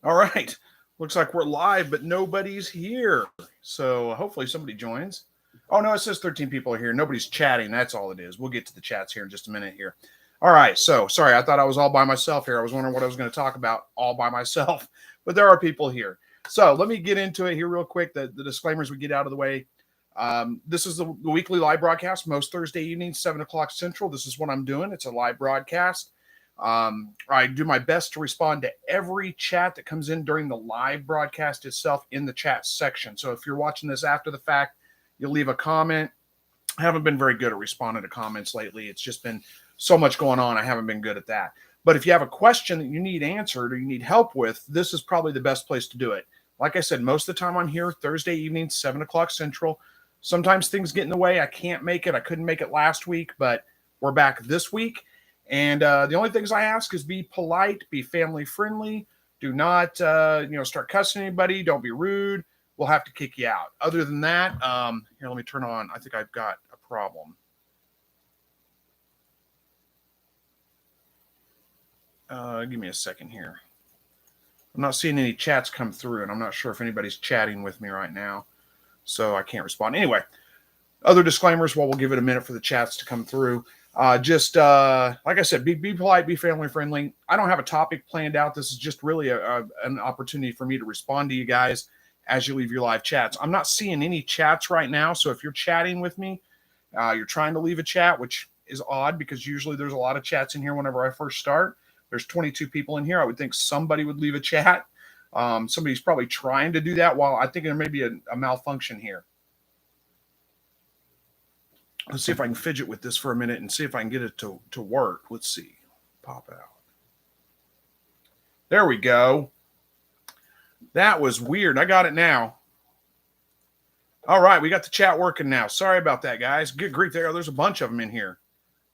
All right. Looks like we're live, but nobody's here. So hopefully somebody joins. Oh, no, it says 13 people are here. Nobody's chatting. That's all it is. We'll get to the chats here in just a minute here. All right. So sorry, I thought I was all by myself here. I was wondering what I was going to talk about all by myself, but there are people here. So let me get into it here real quick. The disclaimers we get out of the way. This is the weekly live broadcast, most Thursday evenings, 7 o'clock Central. This is what I'm doing. It's a live broadcast. I do my best to respond to every chat that comes in during the live broadcast itself in the chat section. So if you're watching this after the fact, you'll leave a comment. I haven't been very good at responding to comments lately. It's just been so much going on. I haven't been good at that. But if you have a question that you need answered or you need help with, this is probably the best place to do it. Like I said, most of the time I'm here Thursday evening, 7 o'clock Central. Sometimes things get in the way. I can't make it. I couldn't make it last week, but we're back this week. And the only things I ask is be polite, be family friendly. Do not, start cussing anybody. Don't be rude. We'll have to kick you out. Other than that, here, let me turn on. I think I've got a problem. Give me a second here. I'm not seeing any chats come through, and I'm not sure if anybody's chatting with me right now, so I can't respond. Anyway, other disclaimers. Well, we'll give it a minute for the chats to come through. Like I said, be polite, be family friendly. I don't have a topic planned out. This is just really an opportunity for me to respond to you guys as you leave your live chats. I'm not seeing any chats right now. So if you're chatting with me, you're trying to leave a chat, which is odd because usually there's a lot of chats in here whenever I first start. There's 22 people in here. I would think somebody would leave a chat. Somebody's probably trying to do that while I think there may be a malfunction here. Let's see if I can fidget with this for a minute and see if I can get it to work. Let's see. Pop out. There we go. That was weird. I got it now. All right, we got the chat working now. Sorry about that, guys. Good grief. There's a bunch of them in here.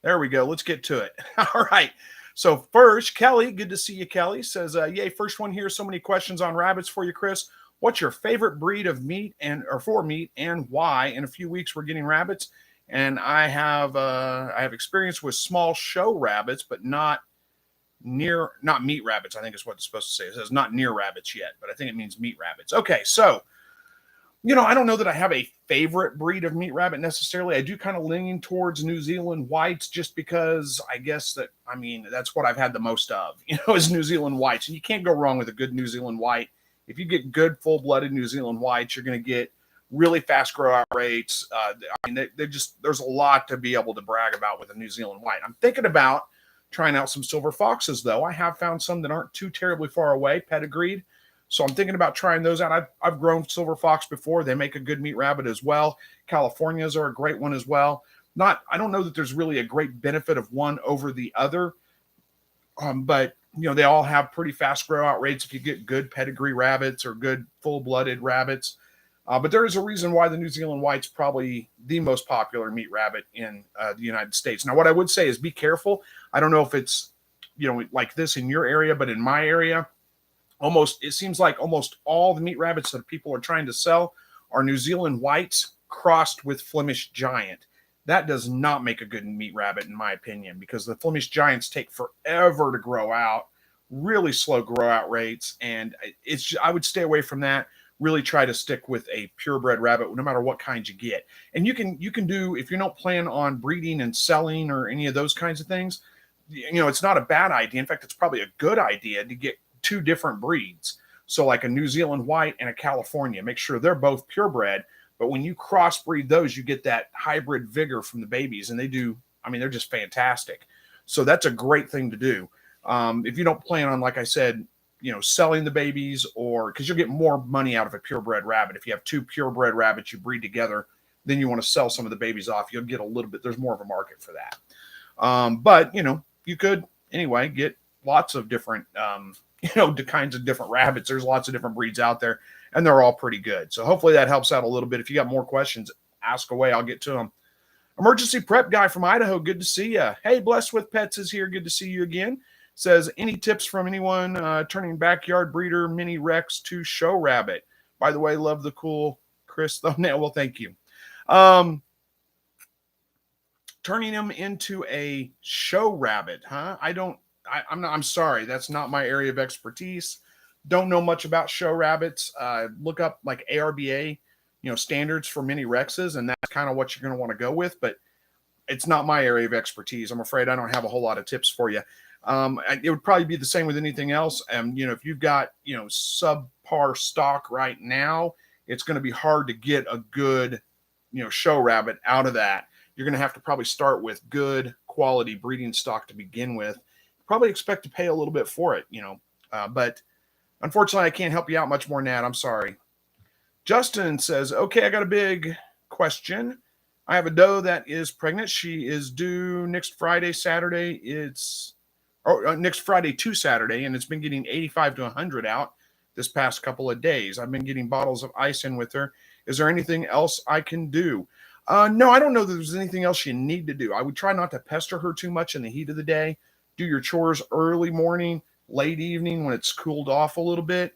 There we go. Let's get to it. All right. So first, Kelly, good to see you, Kelly, says, yay, first one here. So many questions on rabbits for you, Chris. What's your favorite breed of meat or for meat and why? In a few weeks, we're getting rabbits. And I have experience with small show rabbits, but not meat rabbits, I think is what it's supposed to say. It says not near rabbits yet, but I think it means meat rabbits. Okay, so, I don't know that I have a favorite breed of meat rabbit necessarily. I do kind of lean towards New Zealand whites just because I guess that's what I've had the most of, is New Zealand whites. And you can't go wrong with a good New Zealand white. If you get good full-blooded New Zealand whites, you're going to get really fast grow out rates. There's a lot to be able to brag about with a New Zealand white. I'm thinking about trying out some silver foxes, though. I have found some that aren't too terribly far away, pedigreed. So I'm thinking about trying those out. I've grown silver fox before. They make a good meat rabbit as well. Californias are a great one as well. I don't know that there's really a great benefit of one over the other, but they all have pretty fast grow out rates if you get good pedigree rabbits or good full-blooded rabbits. But there is a reason why the New Zealand white's probably the most popular meat rabbit in the United States. Now, what I would say is be careful. I don't know if it's, like this in your area, but in my area, it seems like almost all the meat rabbits that people are trying to sell are New Zealand whites crossed with Flemish giant. That does not make a good meat rabbit, in my opinion, because the Flemish giants take forever to grow out, really slow grow out rates, and I would stay away from that. Really try to stick with a purebred rabbit, no matter what kind you get. And you can do, if you don't plan on breeding and selling or any of those kinds of things, it's not a bad idea. In fact, it's probably a good idea to get two different breeds. So like a New Zealand white and a California, make sure they're both purebred. But when you crossbreed those, you get that hybrid vigor from the babies, and they're just fantastic. So that's a great thing to do. If you don't plan on, like I said, selling the babies, or because you'll get more money out of a purebred rabbit. If you have two purebred rabbits you breed together, then you want to sell some of the babies off. You'll get a little bit, there's more of a market for that. But you could anyway get lots of different, the kinds of different rabbits. There's lots of different breeds out there, and they're all pretty good. So hopefully that helps out a little bit. If you got more questions, ask away. I'll get to them. Emergency prep guy from Idaho. Good to see you. Hey, Blessed with Pets is here. Good to see you again. Says, any tips from anyone turning backyard breeder mini Rex to show rabbit? By the way, love the cool Chris thumbnail. Well, thank you. Turning him into a show rabbit, huh? I'm sorry. That's not my area of expertise. don't know much about show rabbits, look up like ARBA, standards for mini Rexes, and that's kind of what you're going to want to go with. But it's not my area of expertise. I'm afraid I don't have a whole lot of tips for you. It would probably be the same with anything else. If you've got, subpar stock right now, it's going to be hard to get a good, show rabbit out of that. You're going to have to probably start with good quality breeding stock to begin with. Probably expect to pay a little bit for it, but unfortunately I can't help you out much more than that. I'm sorry. Justin says, okay, I got a big question. I have a doe that is pregnant. She is due next Friday, Saturday. Next Friday to Saturday, and it's been getting 85 to 100 out this past couple of days. I've been getting bottles of ice in with her. Is there anything else I can do? No, I don't know that there's anything else you need to do. I would try not to pester her too much in the heat of the day. Do your chores early morning, late evening when it's cooled off a little bit.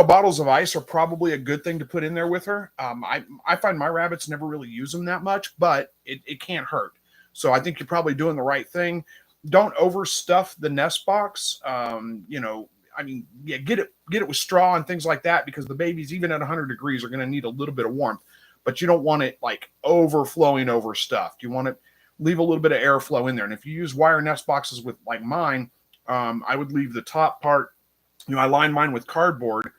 Bottles of ice are probably a good thing to put in there with her. I find my rabbits never really use them that much, but it can't hurt. So I think you're probably doing the right thing. Don't overstuff the nest box. Get it with straw and things like that, because the babies, even at 100 degrees, are going to need a little bit of warmth. But you don't want it like overflowing overstuffed. You want to leave a little bit of airflow in there. And if you use wire nest boxes with like mine, I would leave the top part. I line mine with cardboard,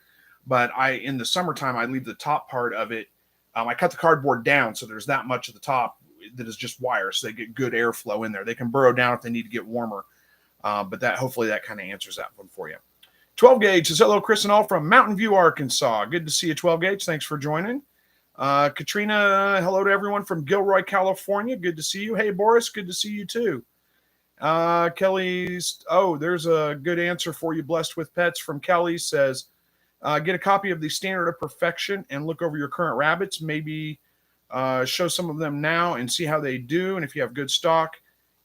but in the summertime, I leave the top part of it. I cut the cardboard down so there's that much of the top that is just wire, so they get good airflow in there. They can burrow down if they need to get warmer. But hopefully that kind of answers that one for you. 12 Gauge says, hello, Chris and all from Mountain View, Arkansas. Good to see you, 12 Gauge. Thanks for joining. Katrina, hello to everyone from Gilroy, California. Good to see you. Hey, Boris, good to see you too. Kelly's, there's a good answer for you. Blessed with Pets from Kelly says, get a copy of the Standard of Perfection and look over your current rabbits. Maybe show some of them now and see how they do. And if you have good stock,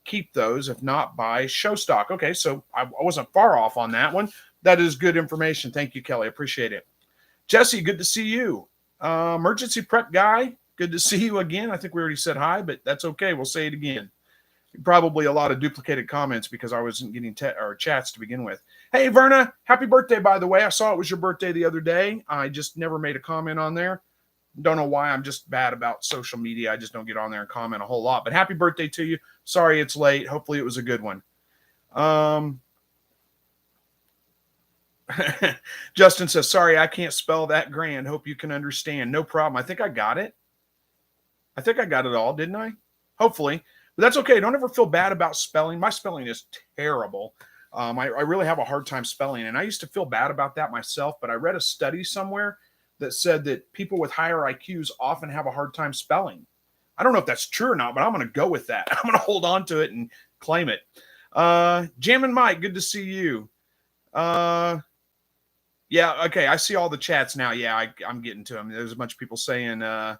keep those. If not, buy show stock. Okay, so I wasn't far off on that one. That is good information. Thank you, Kelly. I appreciate it. Jesse, good to see you. Emergency prep guy, good to see you again. I think we already said hi, but that's okay. We'll say it again. Probably a lot of duplicated comments because I wasn't getting chats to begin with. Hey, Verna, happy birthday, by the way. I saw it was your birthday the other day. I just never made a comment on there. Don't know why. I'm just bad about social media. I just don't get on there and comment a whole lot. But happy birthday to you. Sorry it's late. Hopefully it was a good one. Justin says, sorry, I can't spell that grand. Hope you can understand. No problem. I think I got it. I think I got it all, didn't I? Hopefully. But that's okay. Don't ever feel bad about spelling. My spelling is terrible. I really have a hard time spelling. And I used to feel bad about that myself. But I read a study somewhere that said that people with higher IQs often have a hard time spelling. I don't know if that's true or not, but I'm going to go with that. I'm going to hold on to it and claim it. Jammin' Mike, good to see you. Yeah, okay. I see all the chats now. Yeah, I'm getting to them. There's a bunch of people saying that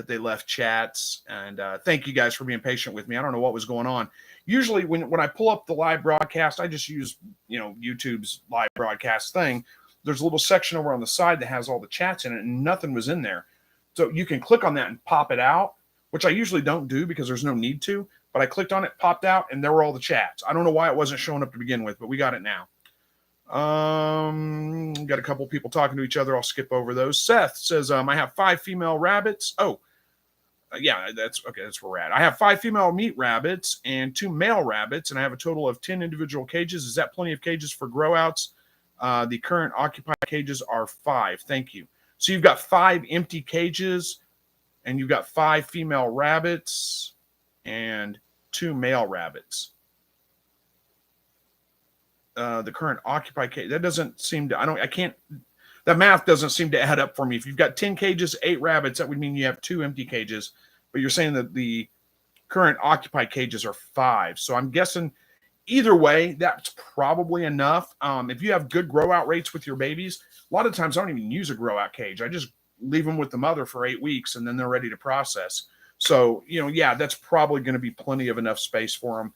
they left chats. And thank you guys for being patient with me. I don't know what was going on. Usually when I pull up the live broadcast, I just use, YouTube's live broadcast thing. There's a little section over on the side that has all the chats in it, and nothing was in there. So you can click on that and pop it out, which I usually don't do because there's no need to. But I clicked on it, popped out, and there were all the chats. I don't know why it wasn't showing up to begin with, but we got it now. Got a couple people talking to each other. I'll skip over those. Seth says, I have 5 female rabbits. Yeah, that's okay. That's where we're at. I have 5 female meat rabbits and 2 male rabbits, and I have a total of 10 individual cages. Is that plenty of cages for grow outs? The current occupied cages are 5. Thank you. So you've got 5 empty cages, and you've got 5 female rabbits and 2 male rabbits. The current occupied cage, that doesn't seem to, that math doesn't seem to add up for me. If you've got 10 cages, 8 rabbits, that would mean you have 2 empty cages, but you're saying that the current occupied cages are 5. So I'm guessing either way, that's probably enough. If you have good grow out rates with your babies, a lot of times I don't even use a grow out cage. I just leave them with the mother for 8 weeks and then they're ready to process. So, yeah, that's probably going to be plenty of enough space for them.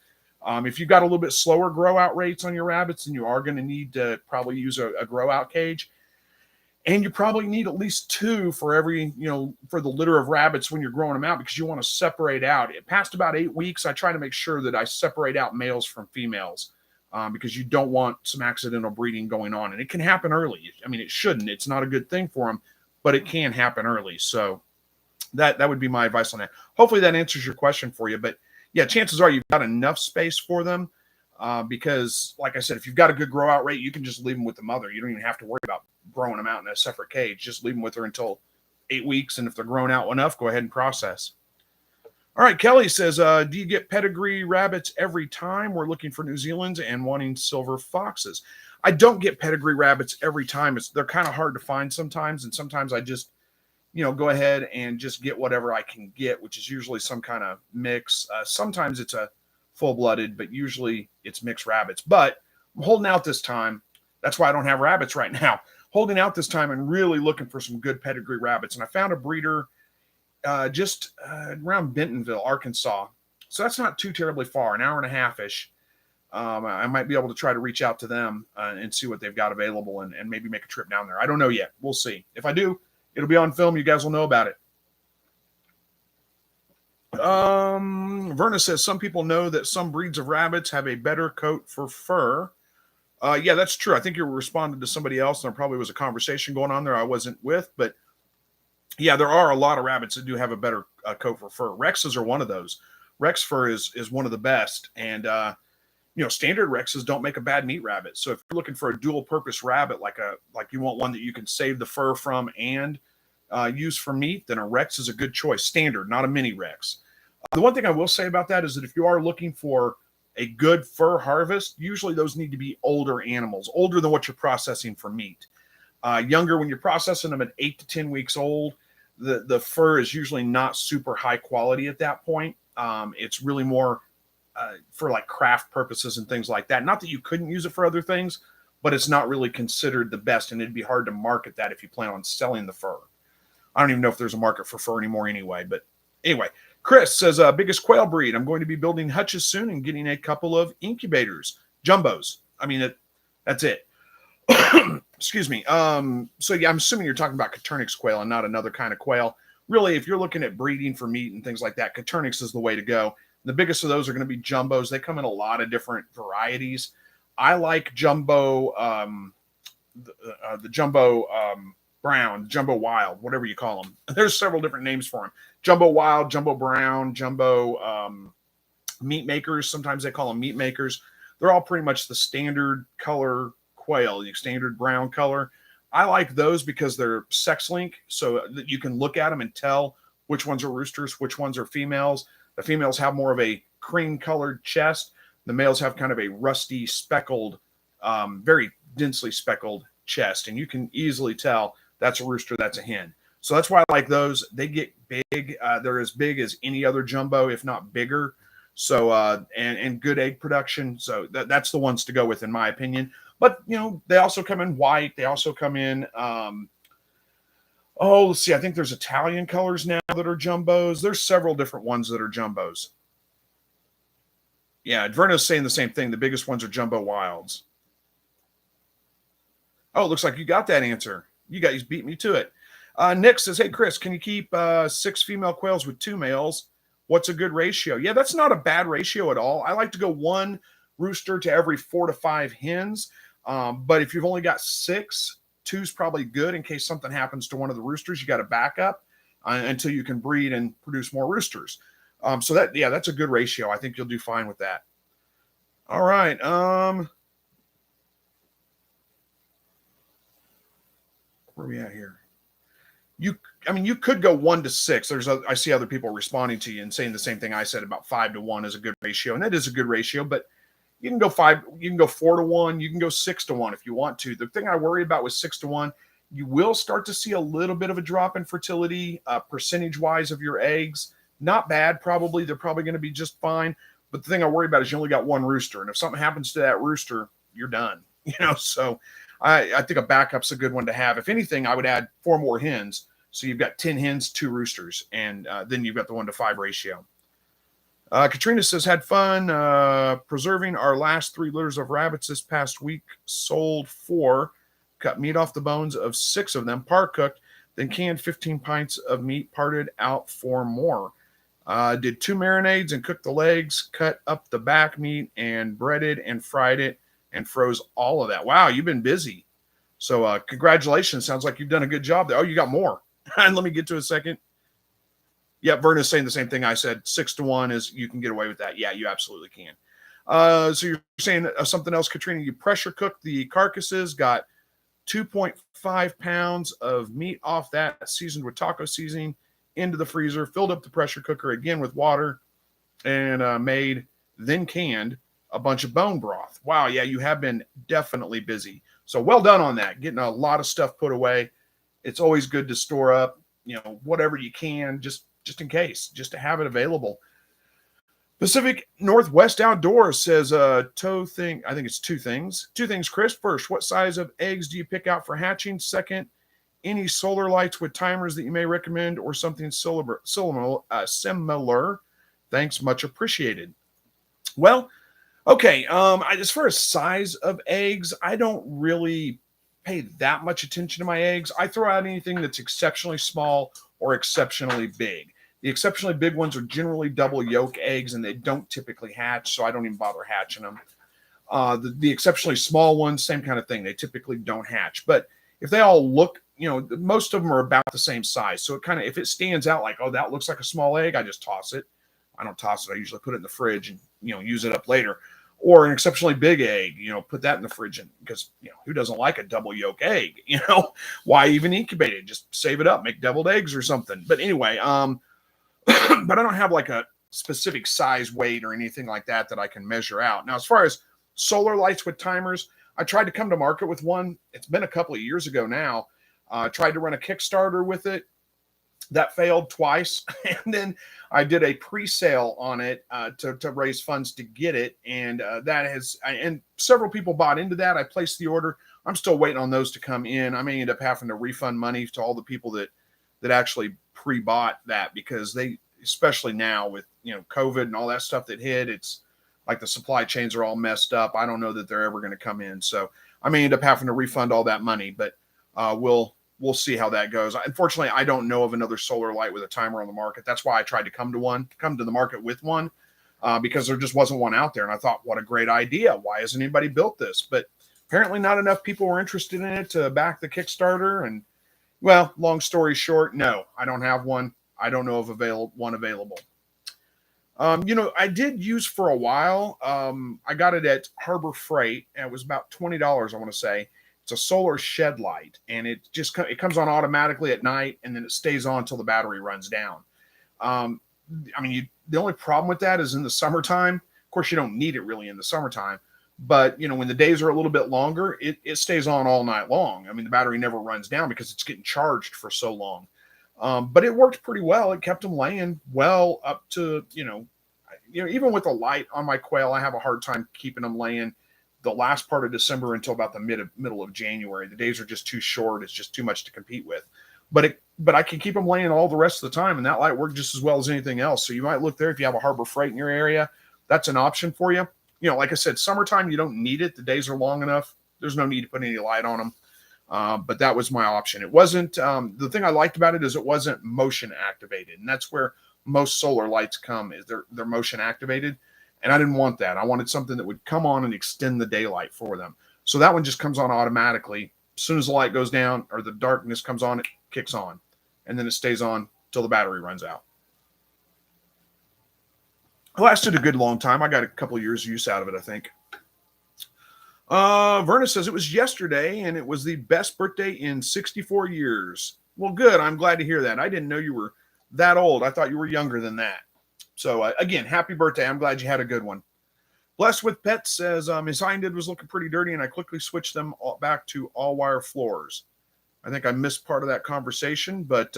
If you've got a little bit slower grow out rates on your rabbits, then you are going to need to probably use a grow out cage. And you probably need at least 2 for every, for the litter of rabbits when you're growing them out, because you want to separate out. Past about 8 weeks, I try to make sure that I separate out males from females. because you don't want some accidental breeding going on. And it can happen early. I mean, it shouldn't. It's not a good thing for them, but it can happen early. So that would be my advice on that. Hopefully that answers your question for you. But yeah, chances are you've got enough space for them because, like I said, if you've got a good grow out rate, you can just leave them with the mother. You don't even have to worry about growing them out in a separate cage. Just leave them with her until 8 weeks. And if they're grown out enough, go ahead and process. All right, Kelly says, do you get pedigree rabbits every time? We're looking for New Zealand's and wanting silver foxes. I don't get pedigree rabbits every time. They're kind of hard to find sometimes, and sometimes I just, go ahead and just get whatever I can get, which is usually some kind of mix. Sometimes it's a full-blooded, but usually it's mixed rabbits. But I'm holding out this time. That's why I don't have rabbits right now. Holding out this time and really looking for some good pedigree rabbits. And I found a breeder just around Bentonville, Arkansas. So that's not too terribly far, an hour and a half-ish. I might be able to try to reach out to them and see what they've got available and maybe make a trip down there. I don't know yet. We'll see. If I do, it'll be on film. You guys will know about it. Verna says, some people know that some breeds of rabbits have a better coat for fur. Yeah, that's true. I think you responded to somebody else, and there probably was a conversation going on there I wasn't with, but yeah, there are a lot of rabbits that do have a better coat for fur. Rexes are one of those. Rex fur is one of the best, and standard Rexes don't make a bad meat rabbit. So if you're looking for a dual purpose rabbit, like you want one that you can save the fur from and use for meat, then a Rex is a good choice. Standard, not a mini Rex. The one thing I will say about that is that if you are looking for a good fur harvest, usually those need to be older animals, older than what you're processing for meat. Younger, when you're processing them at 8 to 10 weeks old, the fur is usually not super high quality at that point. It's really more for like craft purposes and things like that. Not that you couldn't use it for other things, but it's not really considered the best, and it'd be hard to market that if you plan on selling the fur. I don't even know if there's a market for fur anymore anyway, but anyway. Chris says, biggest quail breed. I'm going to be building hutches soon and getting a couple of incubators, jumbos. I mean, that's it. Excuse me. So yeah, I'm assuming you're talking about Coturnix quail and not another kind of quail. Really, if you're looking at breeding for meat and things like that, Coturnix is the way to go. The biggest of those are going to be jumbos. They come in a lot of different varieties. I like jumbo, the jumbo brown, jumbo wild, whatever you call them. There's several different names for them. Jumbo wild, jumbo brown, jumbo meat makers. Sometimes they call them meat makers. They're all pretty much the standard color quail, the standard brown color. I like those because they're sex link, so that you can look at them and tell which ones are roosters, which ones are females. The females have more of a cream colored chest. The males have kind of a rusty speckled, very densely speckled chest, and you can easily tell that's a rooster, that's a hen. So that's why I like those. They get big. They're as big as any other jumbo, if not bigger. So and good egg production. So that's the ones to go with, in my opinion. But they also come in white. They also come in. Let's see. I think there's Italian colors now that are jumbos. There's several different ones that are jumbos. Yeah, Verna's saying the same thing. The biggest ones are jumbo wilds. Oh, it looks like you got that answer. You guys beat me to it. Nick says, hey, Chris, can you keep 6 female quails with 2 males? What's a good ratio? Yeah, that's not a bad ratio at all. I like to go 1 rooster to every 4 to 5 hens. But if you've only got 6, 2's probably good in case something happens to one of the roosters. You got to back up until you can breed and produce more roosters. So that's a good ratio. I think you'll do fine with that. All right. Where are we at here? You could go 1 to 6. I see other people responding to you and saying the same thing I said about 5 to 1 is a good ratio, and that is a good ratio. But you can go 5, you can go 4 to 1, you can go 6 to 1 if you want to. The thing I worry about with 6 to 1, you will start to see a little bit of a drop in fertility, percentage-wise of your eggs. Not bad, probably. They're probably going to be just fine. But the thing I worry about is you only got 1 rooster, and if something happens to that rooster, you're done. So I think a backup's a good one to have. If anything, I would add 4 more hens. So you've got 10 hens, 2 roosters, and then you've got the 1 to 5 ratio. Katrina says, had fun preserving our last 3 litters of rabbits this past week. Sold 4, cut meat off the bones of 6 of them, par cooked, then canned 15 pints of meat, parted out 4 more. Did 2 marinades and cooked the legs, cut up the back meat and breaded and fried it and froze all of that. Wow, you've been busy. So congratulations. Sounds like you've done a good job there. Oh, you got more. And let me get to a second. Yeah, Verna's saying the same thing I said. 6-1 is you can get away with that. Yeah, you absolutely can. So you're saying something else, Katrina. You pressure cooked the carcasses, got 2.5 pounds of meat off that, seasoned with taco seasoning, into the freezer, filled up the pressure cooker again with water, and then canned a bunch of bone broth. Wow, yeah, you have been definitely busy. So well done on that, getting a lot of stuff put away. It's always good to store up, whatever you can, just in case, just to have it available. Pacific Northwest Outdoors says, I think it's two things. Two things, Chris. First, what size of eggs do you pick out for hatching? Second, any solar lights with timers that you may recommend or something similar? Thanks, much appreciated. Well, okay. As far as size of eggs, I don't really pay that much attention to my eggs. I throw out anything that's exceptionally small or exceptionally big. The exceptionally big ones are generally double yolk eggs, and they don't typically hatch, so I don't even bother hatching them. The exceptionally small ones, same kind of thing. They typically don't hatch. But if they all look, most of them are about the same size. So it kind of, if it stands out like, oh, that looks like a small egg, I just toss it. I don't toss it. I usually put it in the fridge and, use it up later. Or an exceptionally big egg, put that in the fridge, because, who doesn't like a double yolk egg? Why even incubate it? Just save it up, make deviled eggs or something. But anyway, but I don't have like a specific size, weight, or anything like that I can measure out. Now, as far as solar lights with timers, I tried to come to market with one. It's been a couple of years ago now. Tried to run a Kickstarter with it. That failed twice. And then I did a pre-sale on it to raise funds to get it. And and several people bought into that. I placed the order. I'm still waiting on those to come in. I may end up having to refund money to all the people that actually pre-bought that, because they, especially now with, COVID and all that stuff that hit, it's like the supply chains are all messed up. I don't know that they're ever going to come in. So I may end up having to refund all that money, but we'll see how that goes. Unfortunately, I don't know of another solar light with a timer on the market. That's why I tried to come to the market with one, because there just wasn't one out there. And I thought, what a great idea. Why hasn't anybody built this? But apparently not enough people were interested in it to back the Kickstarter. And well, long story short, no, I don't have one. I don't know of one available. I did use for a while. I got it at Harbor Freight, and it was about $20, I want to say. It's a solar shed light, and it comes on automatically at night, and then it stays on until the battery runs down. The only problem with that is in the summertime. Of course, you don't need it really in the summertime, but when the days are a little bit longer, it stays on all night long. The battery never runs down because it's getting charged for so long. But it worked pretty well. It kept them laying well up to, even with the light on my quail, I have a hard time keeping them laying the last part of December until about the middle of January. The days are just too short. It's just too much to compete with. But I can keep them laying all the rest of the time, and that light worked just as well as anything else. So you might look there if you have a Harbor Freight in your area. That's an option for you. Like I said, summertime, you don't need it. The days are long enough. There's no need to put any light on them. But that was my option. It wasn't, the thing I liked about it is it wasn't motion activated. And that's where most solar lights come, is they're motion activated. And I didn't want that. I wanted something that would come on and extend the daylight for them. So that one just comes on automatically. As soon as the light goes down or the darkness comes on, it kicks on. And then it stays on till the battery runs out. It lasted a good long time. I got a couple of years of use out of it, I think. Verna says it was yesterday, and it was the best birthday in 64 years. Well, good. I'm glad to hear that. I didn't know you were that old. I thought you were younger than that. So, again, happy birthday. I'm glad you had a good one. Blessed with Pets says his hined was looking pretty dirty, and I quickly switched them back to all-wire floors. I think I missed part of that conversation, but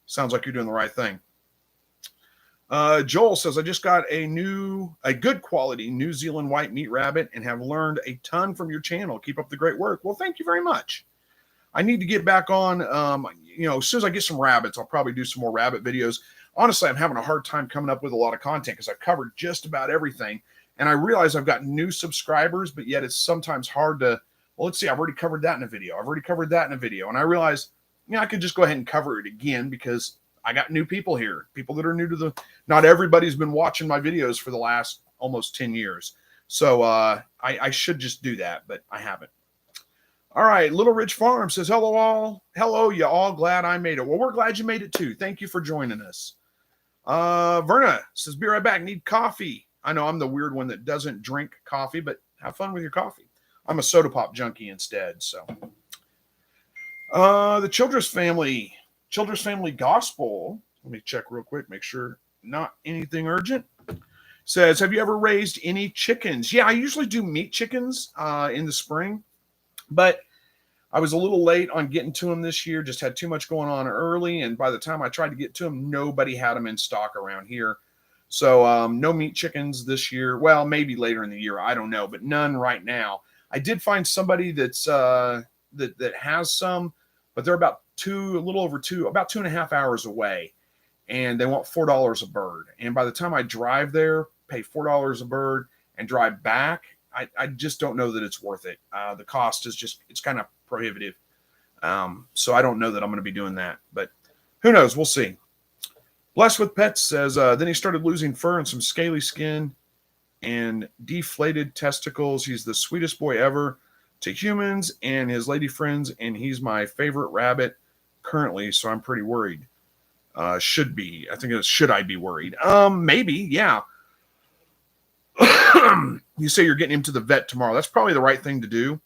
sounds like you're doing the right thing. Joel says, I just got a good quality New Zealand white meat rabbit and have learned a ton from your channel. Keep up the great work. Well, thank you very much. I need to get back on, as soon as I get some rabbits, I'll probably do some more rabbit videos. Honestly, I'm having a hard time coming up with a lot of content because I've covered just about everything. And I realize I've got new subscribers, but yet it's sometimes hard to, well, let's see, I've already covered that in a video. I've already covered that in a video. And I realize, I could just go ahead and cover it again because I got new people here, people that are new to the, not everybody's been watching my videos for the last almost 10 years. So I should just do that, but I haven't. All right, Little Ridge Farm says, hello all. Hello, you all. Glad I made it. Well, we're glad you made it too. Thank you for joining us. Verna says, be right back. Need coffee. I know I'm the weird one that doesn't drink coffee, but have fun with your coffee. I'm a soda pop junkie instead. So the Childress Family Gospel. Let me check real quick, make sure not anything urgent. Says, have you ever raised any chickens? Yeah, I usually do meat chickens in the spring, but I was a little late on getting to them this year. Just had too much going on early, and by the time I tried to get to them, nobody had them in stock around here. So no meat chickens this year. Well, maybe later in the year, I don't know, but none right now. I did find somebody that's that has some, but they're about a little over about 2.5 hours away, and they want $4 a bird. And by the time I drive there, pay $4 a bird, and drive back, I just don't know that it's worth it. The cost is it's kind of prohibitive. So I don't know that I'm going to be doing that, but who knows? We'll see. Blessed with Pets says, then he started losing fur and some scaly skin and deflated testicles. He's the sweetest boy ever to humans and his lady friends, and he's my favorite rabbit currently, so I'm pretty worried. Should be. I think it's should I be worried? Maybe, yeah. You say you're getting him to the vet tomorrow. That's probably the right thing to do.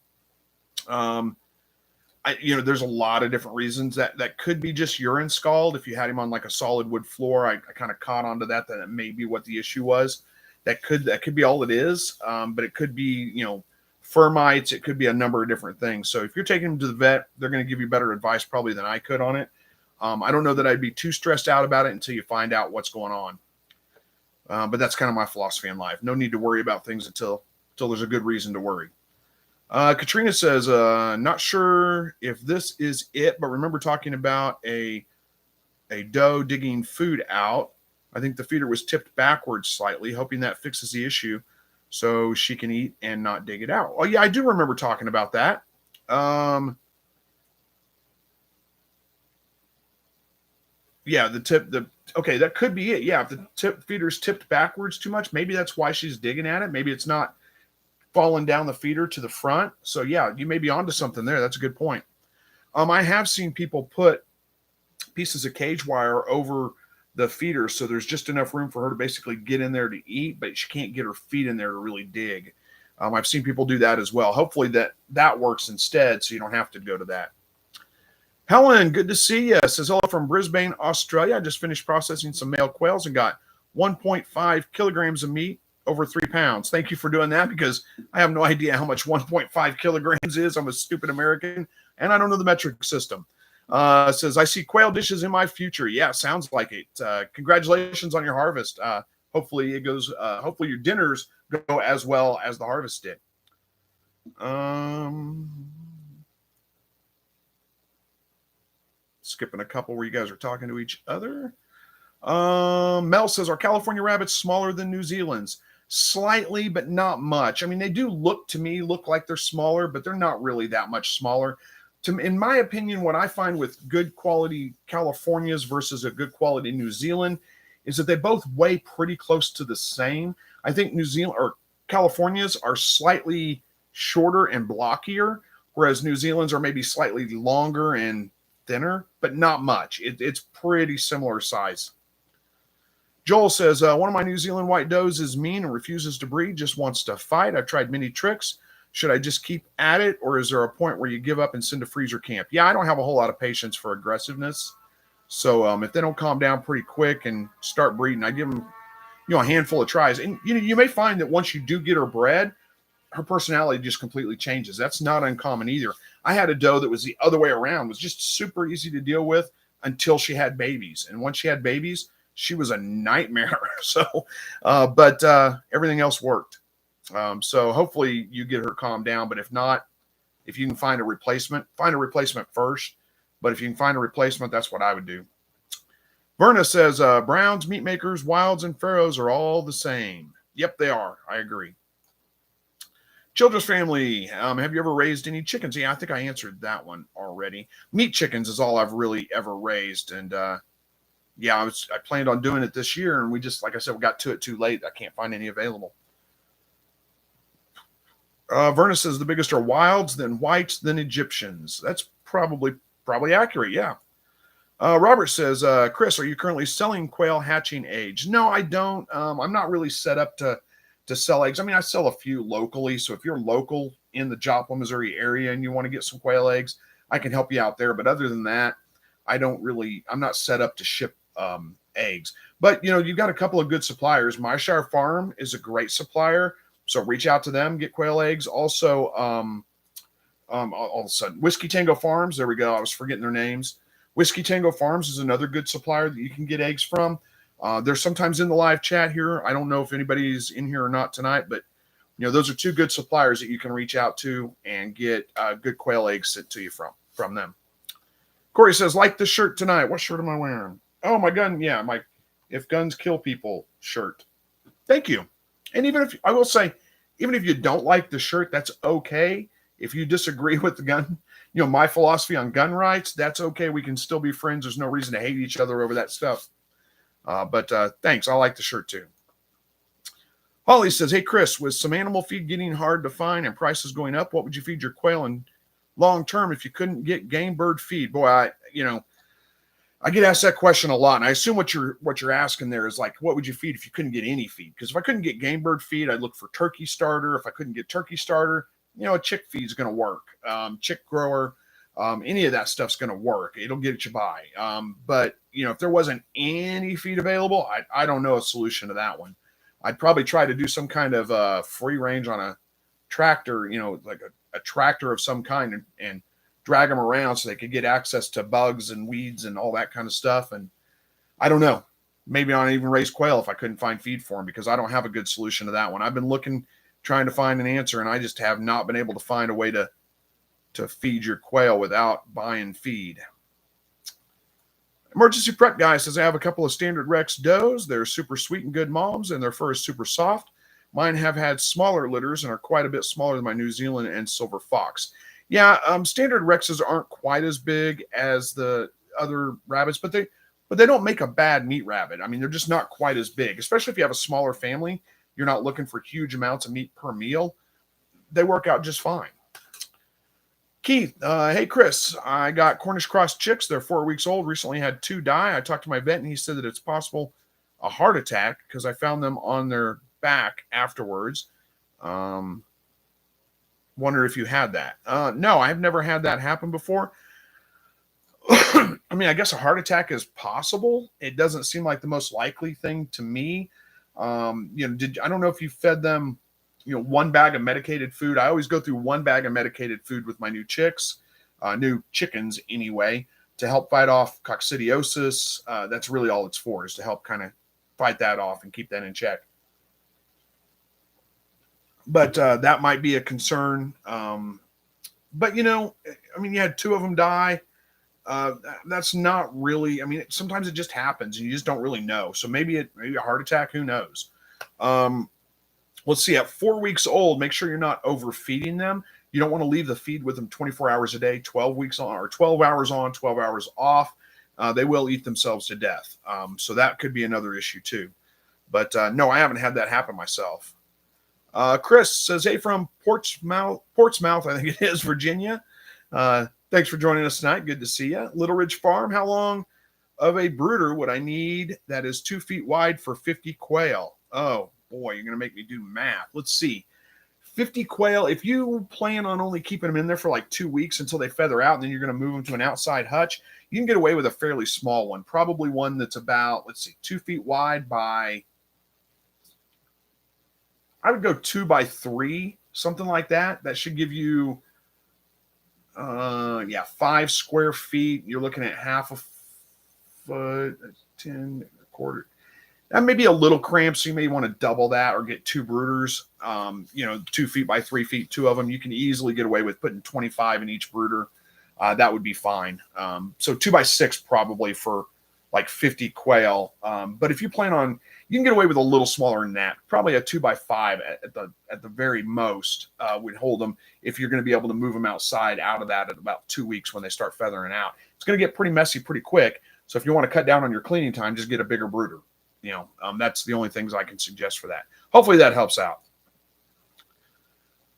There's a lot of different reasons that could be just urine scald. If you had him on like a solid wood floor, I kind of caught onto that may be what the issue was. That could be all it is. But it could be, fur mites. It could be a number of different things. So if you're taking him to the vet, they're going to give you better advice probably than I could on it. I don't know that I'd be too stressed out about it until you find out what's going on. But that's kind of my philosophy in life. No need to worry about things until there's a good reason to worry. Katrina says, not sure if this is it, but remember talking about a doe digging food out. I think the feeder was tipped backwards slightly, hoping that fixes the issue so she can eat and not dig it out. Oh, yeah, I do remember talking about that. Yeah, okay, that could be it. Yeah, if the feeder's tipped backwards too much, maybe that's why she's digging at it. Maybe it's not falling down the feeder to the front. So yeah, you may be onto something there. That's a good point. I have seen people put pieces of cage wire over the feeder so there's just enough room for her to basically get in there to eat, but she can't get her feet in there to really dig. I've seen people do that as well. Hopefully that works instead, so you don't have to go to that. Helen, good to see you. Says hello from Brisbane, Australia. I just finished processing some male quails and got 1.5 kilograms of meat, over 3 pounds. Thank you for doing that, because I have no idea how much 1.5 kilograms is. I'm a stupid American, and I don't know the metric system. Says, I see quail dishes in my future. Yeah, sounds like it. Congratulations on your harvest. Hopefully it goes, hopefully your dinners go as well as the harvest did. Skipping a couple where you guys are talking to each other. Mel says, are California rabbits smaller than New Zealand's? Slightly, but not much. I mean, they do look like they're smaller, but they're not really that much smaller. In my opinion, what I find with good quality Californias versus a good quality New Zealand is that they both weigh pretty close to the same. I think New Zealand or Californias are slightly shorter and blockier, whereas New Zealand's are maybe slightly longer and thinner, but not much. It's pretty similar size. Joel says, one of my New Zealand white does is mean and refuses to breed, just wants to fight. I've tried many tricks. Should I just keep at it, or is there a point where you give up and send to freezer camp? Yeah, I don't have a whole lot of patience for aggressiveness. So if they don't calm down pretty quick and start breeding, I give them, a handful of tries. And you may find that once you do get her bred, her personality just completely changes. That's not uncommon either. I had a doe that was the other way around, was just super easy to deal with until she had babies. And once she had babies, she was a nightmare. So, but everything else worked. So hopefully you get her calmed down. But if not, if you can find a replacement first. But if you can find a replacement, that's what I would do. Verna says, Browns, meat makers, wilds, and pharaohs are all the same. Yep, they are. I agree. Childress family, have you ever raised any chickens? Yeah, I think I answered that one already. Meat chickens is all I've really ever raised. And yeah, I planned on doing it this year, and we just, like I said, we got to it too late. I can't find any available. Verna says the biggest are wilds, then whites, then Egyptians. That's probably accurate. Yeah. Robert says, Chris, are you currently selling quail hatching eggs? No, I don't. I'm not really set up to sell eggs. I mean, I sell a few locally. So if you're local in the Joplin, Missouri area and you want to get some quail eggs, I can help you out there. But other than that, I'm not set up to ship eggs. But, you've got a couple of good suppliers. Myshire Farm is a great supplier. So reach out to them, get quail eggs. Also, all of a sudden, Whiskey Tango Farms. There we go. I was forgetting their names. Whiskey Tango Farms is another good supplier that you can get eggs from. They're sometimes in the live chat here. I don't know if anybody's in here or not tonight, but those are two good suppliers that you can reach out to and get good quail eggs sent to you from them. Corey says, like the shirt tonight. What shirt am I wearing? Oh, my gun. Yeah, my If Guns Kill People shirt. Thank you. And I will say, even if you don't like the shirt, that's okay. If you disagree with the gun, my philosophy on gun rights, that's okay. We can still be friends. There's no reason to hate each other over that stuff. But thanks. I like the shirt too. Holly says, hey, Chris, with some animal feed getting hard to find and prices going up, what would you feed your quail in long term if you couldn't get game bird feed? Boy, I get asked that question a lot. And I assume what you're asking there is like, what would you feed if you couldn't get any feed? Because if I couldn't get game bird feed, I'd look for turkey starter. If I couldn't get turkey starter, a chick feed is going to work. Chick grower, any of that stuff's going to work. It'll get you by. But if there wasn't any feed available, I don't know a solution to that one. I'd probably try to do some kind of free range on a tractor, like a tractor of some kind, and drag them around so they could get access to bugs and weeds and all that kind of stuff. And I don't know, maybe I'd even raise quail if I couldn't find feed for them, because I don't have a good solution to that one. I've been trying to find an answer, and I just have not been able to find a way to feed your quail without buying feed. Emergency Prep Guy says, I have a couple of standard Rex does. They're super sweet and good moms, and their fur is super soft. Mine have had smaller litters and are quite a bit smaller than my New Zealand and Silver Fox. Yeah, standard Rexes aren't quite as big as the other rabbits, but they don't make a bad meat rabbit. I mean, they're just not quite as big, especially if you have a smaller family. You're not looking for huge amounts of meat per meal. They work out just fine. Keith, hey, Chris, I got Cornish cross chicks. They're 4 weeks old. Recently had 2 die. I talked to my vet, and he said that it's possible a heart attack because I found them on their back afterwards. Wonder if you had that. No, I've never had that happen before. I mean, I guess a heart attack is possible. It doesn't seem like the most likely thing to me. I don't know if you fed them, 1 bag of medicated food. I always go through 1 bag of medicated food with my new chickens anyway, to help fight off coccidiosis. That's really all it's for, is to help kind of fight that off and keep that in check. But that might be a concern. But, you had 2 of them die. That's not really, sometimes it just happens and you just don't really know. So maybe a heart attack, who knows? Let's see, at 4 weeks old, make sure you're not overfeeding them. You don't want to leave the feed with them 24 hours a day, 12 weeks on, or 12 hours on, 12 hours off. They will eat themselves to death. So that could be another issue too. But no, I haven't had that happen myself. Chris says, hey, from Portsmouth, I think it is, Virginia. Thanks for joining us tonight. Good to see you. Little Ridge Farm, how long of a brooder would I need that is 2 feet wide for 50 quail? Oh, boy, you're going to make me do math. Let's see. 50 quail, if you plan on only keeping them in there for like 2 weeks until they feather out, and then you're going to move them to an outside hutch, you can get away with a fairly small one, probably one that's about, 2 feet wide by, I would go 2 by 3, something like that. That should give you, 5 square feet. You're looking at half a foot, 10, a quarter. That may be a little cramped, so you may want to double that or get 2 brooders. 2 feet by 3 feet, 2 of them. You can easily get away with putting 25 in each brooder. That would be fine. So 2 by 6 probably for like 50 quail. But if you plan on, you can get away with a little smaller than that. Probably a 2 by 5 at the very most would hold them if you're going to be able to move them outside out of that at about 2 weeks when they start feathering out. It's going to get pretty messy pretty quick. So if you want to cut down on your cleaning time, just get a bigger brooder. That's the only things I can suggest for that. Hopefully that helps out.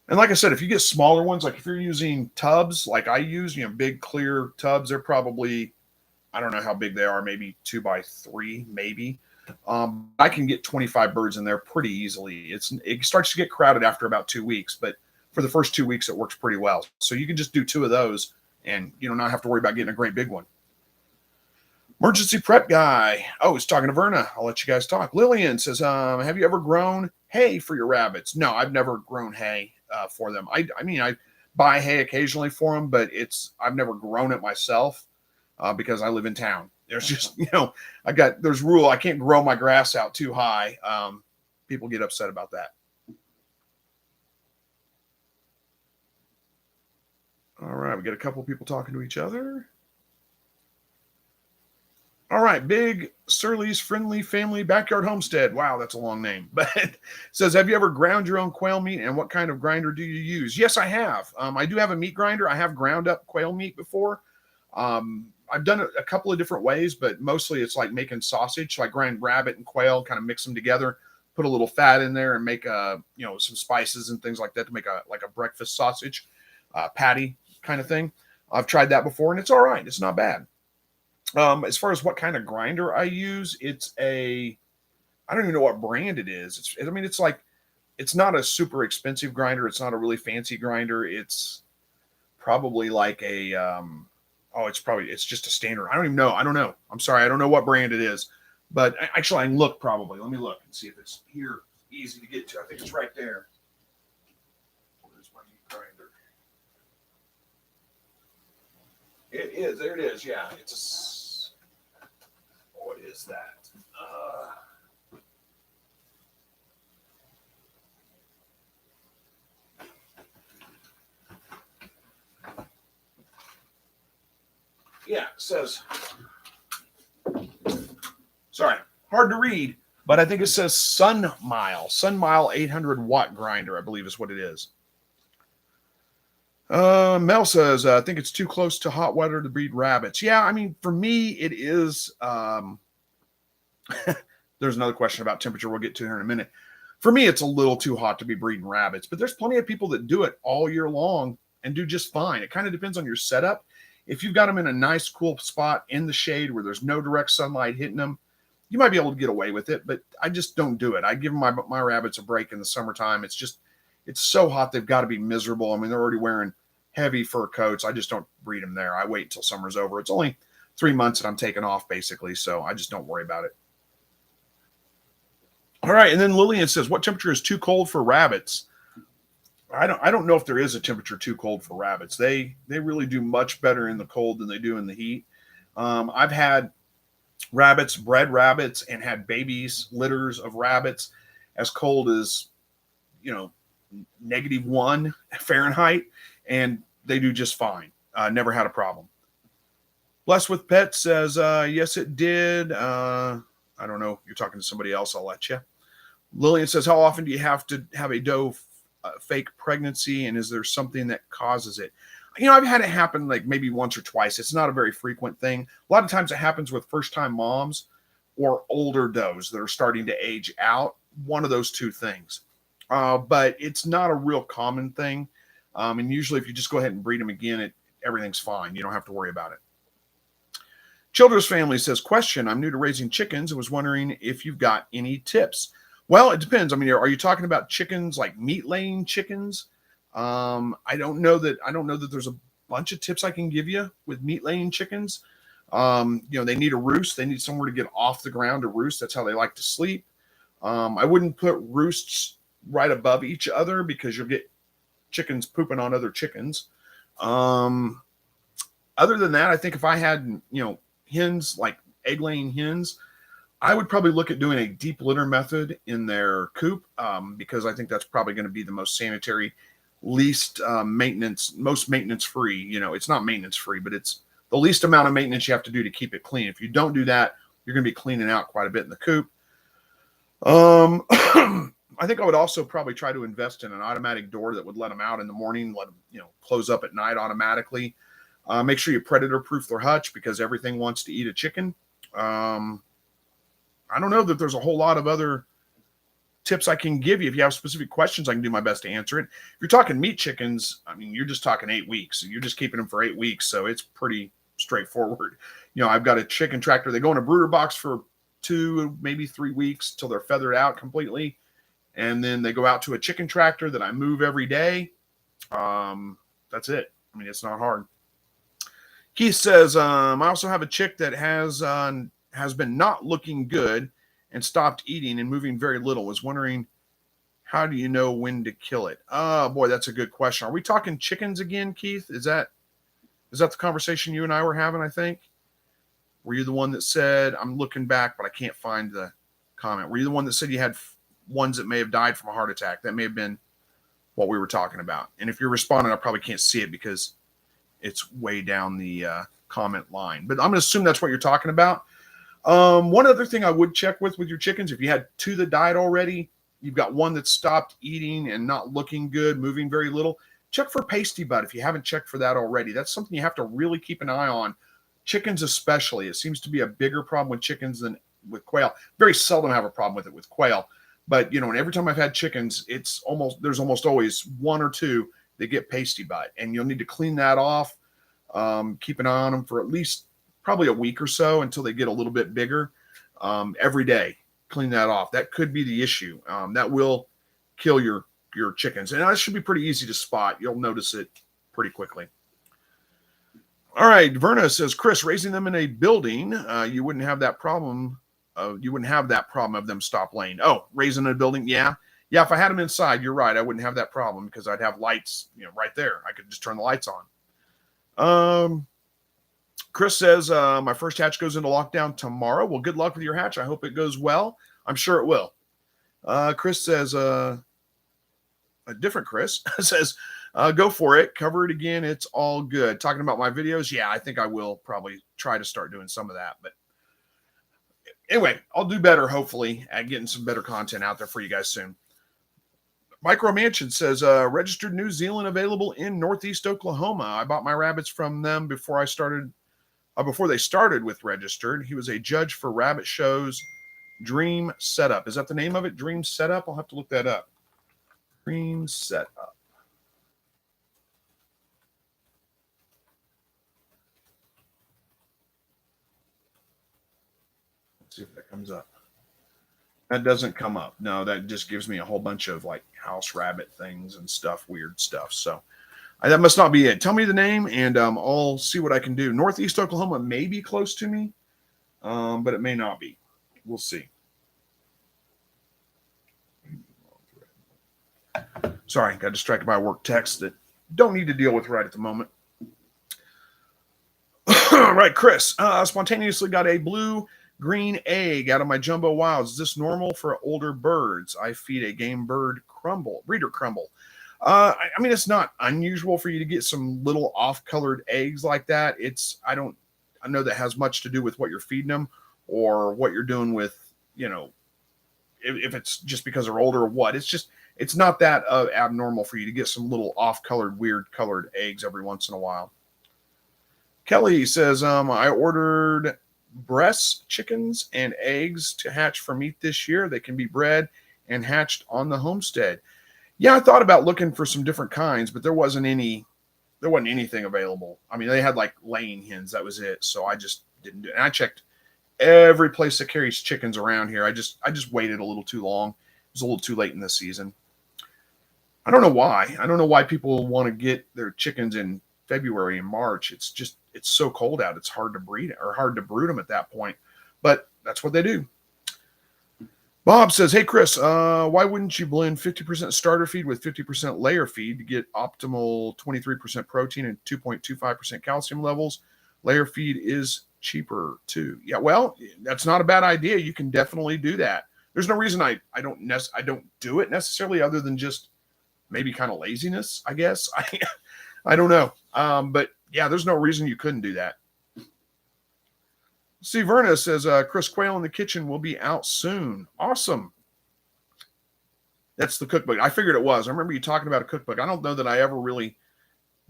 And like I said, if you get smaller ones, like if you're using tubs like I use, big clear tubs, they're probably, I don't know how big they are, maybe 2x3, maybe. I can get 25 birds in there pretty easily. It starts to get crowded after about 2 weeks, but for the first 2 weeks, it works pretty well. So you can just do 2 of those and, not have to worry about getting a great big one. Emergency prep guy. Oh, he's talking to Verna. I'll let you guys talk. Lillian says, have you ever grown hay for your rabbits? No, I've never grown hay for them. I buy hay occasionally for them, but I've never grown it myself because I live in town. There's just, there's rule. I can't grow my grass out too high. People get upset about that. All right. We got a couple people talking to each other. All right, Big Surly's Friendly Family Backyard Homestead. Wow, that's a long name. But it says, have you ever ground your own quail meat, and what kind of grinder do you use? Yes, I have. I do have a meat grinder. I have ground up quail meat before. I've done it a couple of different ways, but mostly it's like making sausage. So I grind rabbit and quail, kind of mix them together, put a little fat in there, and make some spices and things like that to make a breakfast sausage patty kind of thing. I've tried that before, and it's all right. It's not bad. As far as what kind of grinder I use, I don't even know what brand it is. It's not a super expensive grinder. It's not a really fancy grinder. It's probably like it's just a standard. I don't even know. I don't know. I'm sorry. I don't know what brand it is, but actually I can look probably. Let me look and see if it's here easy to get to. I think it's right there. Where's my meat grinder? It is. There it is. Yeah. What is that? Yeah, it says, sorry, hard to read, but I think it says Sunmile 800 watt grinder, I believe is what it is. Mel says, I think it's too close to hot weather to breed rabbits. Yeah, for me, it is. There's another question about temperature we'll get to here in a minute. For me, it's a little too hot to be breeding rabbits, but there's plenty of people that do it all year long and do just fine. It kind of depends on your setup. If you've got them in a nice, cool spot in the shade where there's no direct sunlight hitting them, you might be able to get away with it, but I just don't do it. I give my rabbits a break in the summertime. It's so hot they've got to be miserable. They're already wearing heavy fur coats. I just don't breed them there. I wait until summer's over. It's only 3 months that I'm taking off, basically, so I just don't worry about it. All right, and then Lillian says, what temperature is too cold for rabbits? I don't know if there is a temperature too cold for rabbits. They really do much better in the cold than they do in the heat. I've had bred rabbits, and had babies, litters of rabbits as cold as, -1 Fahrenheit, and they do just fine. Never had a problem. Blessed with Pets says, yes, it did. I don't know. You're talking to somebody else. I'll let you. Lillian says, how often do you have to have a doe fake pregnancy, and is there something that causes it? I've had it happen like maybe once or twice. It's not a very frequent thing. A lot of times it happens with first-time moms or older does that are starting to age out. One of those two things. But it's not a real common thing. And usually if you just go ahead and breed them again, everything's fine. You don't have to worry about it. Children's Family says, question, I'm new to raising chickens and was wondering if you've got any tips. Well, it depends. Are you talking about chickens like meat-laying chickens? I don't know that there's a bunch of tips I can give you with meat-laying chickens. They need a roost. They need somewhere to get off the ground to roost. That's how they like to sleep. I wouldn't put roosts right above each other because you'll get chickens pooping on other chickens. Other than that, I think if I had, hens, like egg-laying hens, I would probably look at doing a deep litter method in their coop because I think that's probably going to be the most sanitary, least maintenance, most maintenance free. It's not maintenance free, but it's the least amount of maintenance you have to do to keep it clean. If you don't do that, you're going to be cleaning out quite a bit in the coop. I think I would also probably try to invest in an automatic door that would let them out in the morning, let them, close up at night automatically. Make sure you predator proof their hutch because everything wants to eat a chicken. I don't know that there's a whole lot of other tips I can give you. If you have specific questions, I can do my best to answer it. If you're talking meat chickens, I mean, you're just talking 8 weeks. You're just keeping them for 8 weeks, so it's pretty straightforward. You know, I've got a chicken tractor. They go in a brooder box for 2, maybe 3 weeks till they're feathered out completely, and then they go out to a chicken tractor that I move every day. That's it. I mean, it's not hard. Keith says, I also have a chick that has been not looking good and stopped eating and moving very little. Was wondering, how do you know when to kill it? Oh boy, that's a good question. Are we talking chickens again, Keith? Is that the conversation you and I were having? I think. Were you the one that said, I'm looking back, but I can't find the comment? Were you the one that said you had ones that may have died from a heart attack? That may have been what we were talking about. And if you're responding, I probably can't see it because it's way down the comment line. But I'm going to assume that's what you're talking about. One other thing I would check with your chickens, if you had 2 that died already, you've got one that stopped eating and not looking good, moving very little, check for pasty butt if you haven't checked for that already. That's something you have to really keep an eye on. Chickens especially. It seems to be a bigger problem with chickens than with quail. Very seldom have a problem with it with quail. But, you know, and every time I've had chickens, there's almost always 1 or 2 that get pasty butt. And you'll need to clean that off, keep an eye on them for at least probably a week or so until they get a little bit bigger. Every day, clean that off. That could be the issue. That will kill your chickens. And that should be pretty easy to spot. You'll notice it pretty quickly. All right, Verna says, Chris, raising them in a building, you wouldn't have that problem. You wouldn't have that problem of them stop laying. Oh, raising in a building, yeah. Yeah, if I had them inside, you're right. I wouldn't have that problem because I'd have lights, right there. I could just turn the lights on. Chris says, my first hatch goes into lockdown tomorrow. Well, good luck with your hatch. I hope it goes well. I'm sure it will. Chris says, a different Chris says, go for it. Cover it again. It's all good. Talking about my videos. Yeah, I think I will probably try to start doing some of that. But anyway, I'll do better, hopefully, at getting some better content out there for you guys soon. Micro Mansion says, registered New Zealand available in Northeast Oklahoma. I bought my rabbits from them before they started with registered. He was a judge for rabbit shows. Dream Setup. Is that the name of it? Dream Setup? I'll have to look that up. Dream Setup. Let's see if that comes up. That doesn't come up. No, that just gives me a whole bunch of like house rabbit things and stuff, weird stuff. So that must not be it. Tell me the name and I'll see what I can do. Northeast Oklahoma may be close to me, but it may not be. We'll see. Sorry, got distracted by a work text that don't need to deal with right at the moment. Right, Chris. Spontaneously got a blue-green egg out of my jumbo wilds. Is this normal for older birds? I feed a game bird breeder crumble. I mean, it's not unusual for you to get some little off-colored eggs like that. I know that has much to do with what you're feeding them or what you're doing with, if it's just because they're older or what. It's not that abnormal for you to get some little off-colored, weird-colored eggs every once in a while. Kelly says, I ordered breast chickens and eggs to hatch for meat this year. They can be bred and hatched on the homestead. Yeah, I thought about looking for some different kinds, but there wasn't anything available. I mean, they had like laying hens. That was it. So I just didn't do it. And I checked every place that carries chickens around here. I just waited a little too long. It was a little too late in the season. I don't know why. I don't know why people want to get their chickens in February and March. It's so cold out. It's hard to breed or hard to brood them at that point. But that's what they do. Bob says, hey, Chris, why wouldn't you blend 50% starter feed with 50% layer feed to get optimal 23% protein and 2.25% calcium levels? Layer feed is cheaper too. Yeah, well, that's not a bad idea. You can definitely do that. There's no reason I don't do it necessarily other than just maybe kind of laziness, I guess. I don't know. But yeah, there's no reason you couldn't do that. Steve Verna says, Chris, Quail in the Kitchen will be out soon. Awesome. That's the cookbook. I figured it was. I remember you talking about a cookbook. I don't know that I ever really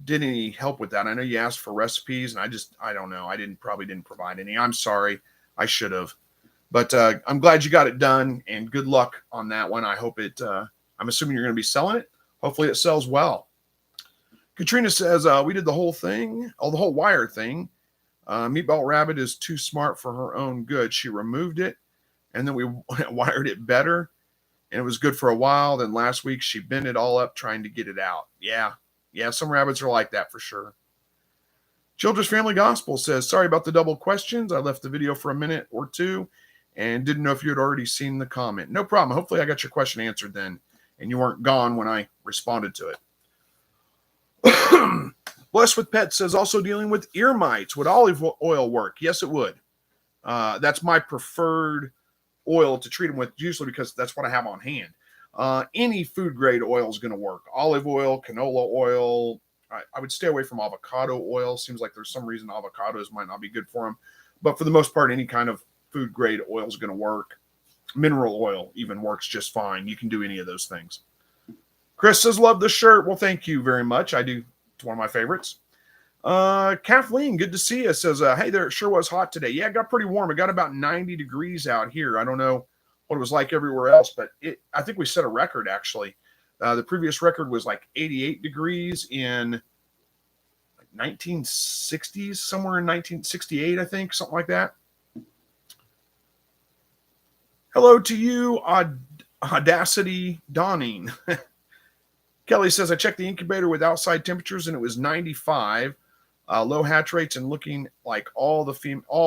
did any help with that. I know you asked for recipes, and I don't know. I probably didn't provide any. I'm sorry. I should have. But I'm glad you got it done, and good luck on that one. I hope it, I'm assuming you're going to be selling it. Hopefully it sells well. Katrina says, we did the whole thing, the whole wire thing. Meatball Rabbit is too smart for her own good. She removed it, and then we wired it better, and it was good for a while. Then last week, she bent it all up trying to get it out. Yeah, some rabbits are like that for sure. Children's Family Gospel says, sorry about the double questions. I left the video for a minute or two and didn't know if you had already seen the comment. No problem. Hopefully I got your question answered then, and you weren't gone when I responded to it. Blessed with Pets says, also dealing with ear mites. Would olive oil work? Yes, it would. That's my preferred oil to treat them with, usually because that's what I have on hand. Any food grade oil is going to work. Olive oil, canola oil. I would stay away from avocado oil. Seems like there's some reason avocados might not be good for them. But for the most part, any kind of food grade oil is going to work. Mineral oil even works just fine. You can do any of those things. Chris says, love the shirt. Well, thank you very much. I do. It's one of my favorites. Kathleen, good to see you, says, hey there, it sure was hot today. Yeah, it got pretty warm. It got about 90 degrees out here. I don't know what it was like everywhere else, but I think we set a record, actually. The previous record was like 88 degrees in 1960s, somewhere in 1968, I think, something like that. Hello to you, Audacity Dawning. Kelly says, I checked the incubator with outside temperatures and it was 95, low hatch rates and looking like all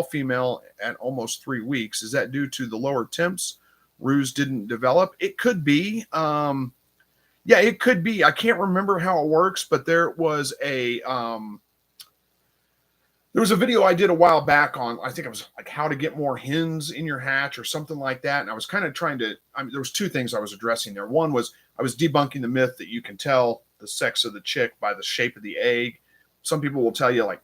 female at almost 3 weeks. Is that due to the lower temps? Roos didn't develop? It could be. Yeah, it could be. I can't remember how it works, but there was a video I did a while back on, I think it was like how to get more hens in your hatch or something like that. And I was kind of trying to, there was two things I was addressing there. One was I was debunking the myth that you can tell the sex of the chick by the shape of the egg. Some people will tell you like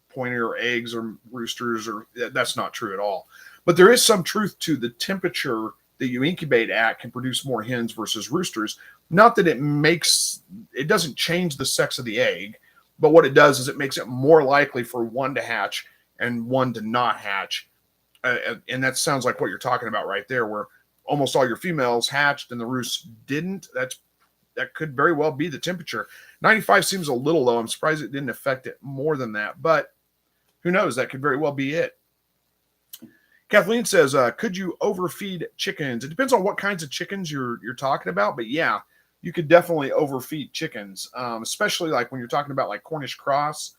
pointer eggs or roosters, or that's not true at all. But there is some truth to the temperature that you incubate at can produce more hens versus roosters. Not that it doesn't change the sex of the egg, but what it does is it makes it more likely for one to hatch and one to not hatch. And that sounds like what you're talking about right there, where almost all your females hatched and the roosts didn't. That could very well be the temperature. 95 seems a little low. I'm surprised it didn't affect it more than that, but who knows? That could very well be it. Kathleen says, could you overfeed chickens? It depends on what kinds of chickens you're talking about, but yeah, you could definitely overfeed chickens, especially like when you're talking about like Cornish cross.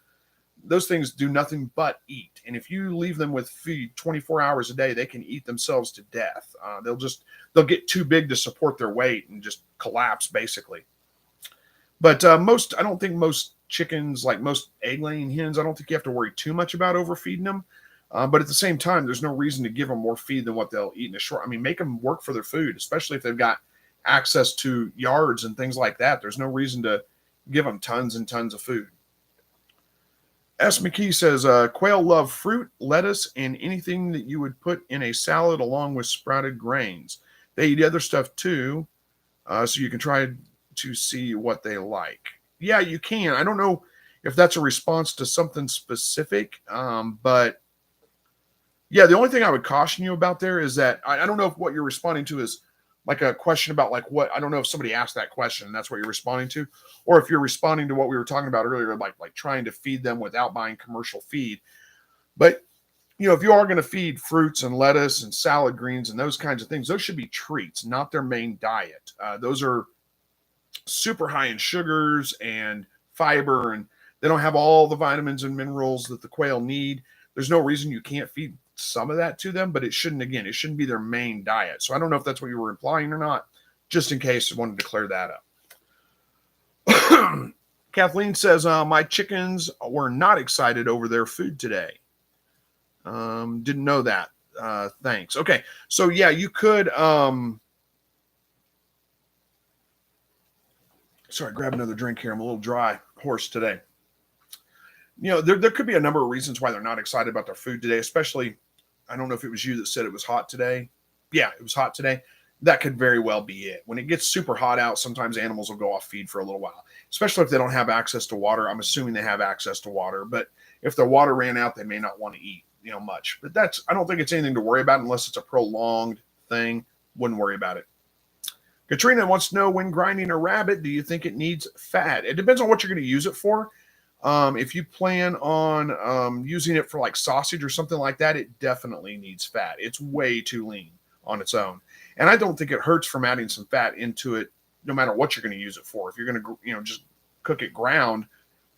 Those things do nothing but eat. And if you leave them with feed 24 hours a day, they can eat themselves to death. They'll get too big to support their weight and just collapse basically. But I don't think most chickens, like most egg laying hens, I don't think you have to worry too much about overfeeding them. But at the same time, there's no reason to give them more feed than what they'll eat in a short. I mean, make them work for their food, especially if they've got access to yards and things like that. There's no reason to give them tons and tons of food. S. McKee says, quail love fruit, lettuce, and anything that you would put in a salad along with sprouted grains. They eat other stuff too, so you can try to see what they like. Yeah, you can. I don't know if that's a response to something specific, but yeah, the only thing I would caution you about there is that I don't know if what you're responding to is like a question about like what, I don't know if somebody asked that question and that's what you're responding to, or if you're responding to what we were talking about earlier, like trying to feed them without buying commercial feed. But, if you are going to feed fruits and lettuce and salad greens and those kinds of things, those should be treats, not their main diet. Those are super high in sugars and fiber, and they don't have all the vitamins and minerals that the quail need. There's no reason you can't feed some of that to them, but it shouldn't be their main diet. So I don't know if that's what you were implying or not. Just in case, I wanted to clear that up. Kathleen says, my chickens were not excited over their food today. Didn't know that. Thanks. Okay. So yeah, you could, sorry, grab another drink here. I'm a little dry horse today. There could be a number of reasons why they're not excited about their food today, especially, I don't know if it was you that said it was hot today. Yeah, it was hot today. That could very well be it. When it gets super hot out, sometimes animals will go off feed for a little while, especially if they don't have access to water. I'm assuming they have access to water, but if their water ran out, they may not want to eat. much. But I don't think it's anything to worry about unless it's a prolonged thing. Wouldn't worry about it. Katrina wants to know, when grinding a rabbit, do you think it needs fat? It depends on what you're going to use it for. If you plan on using it for like sausage or something like that, it definitely needs fat. It's way too lean on its own. And I don't think it hurts from adding some fat into it, no matter what you're going to use it for. If you're going to, just cook it ground,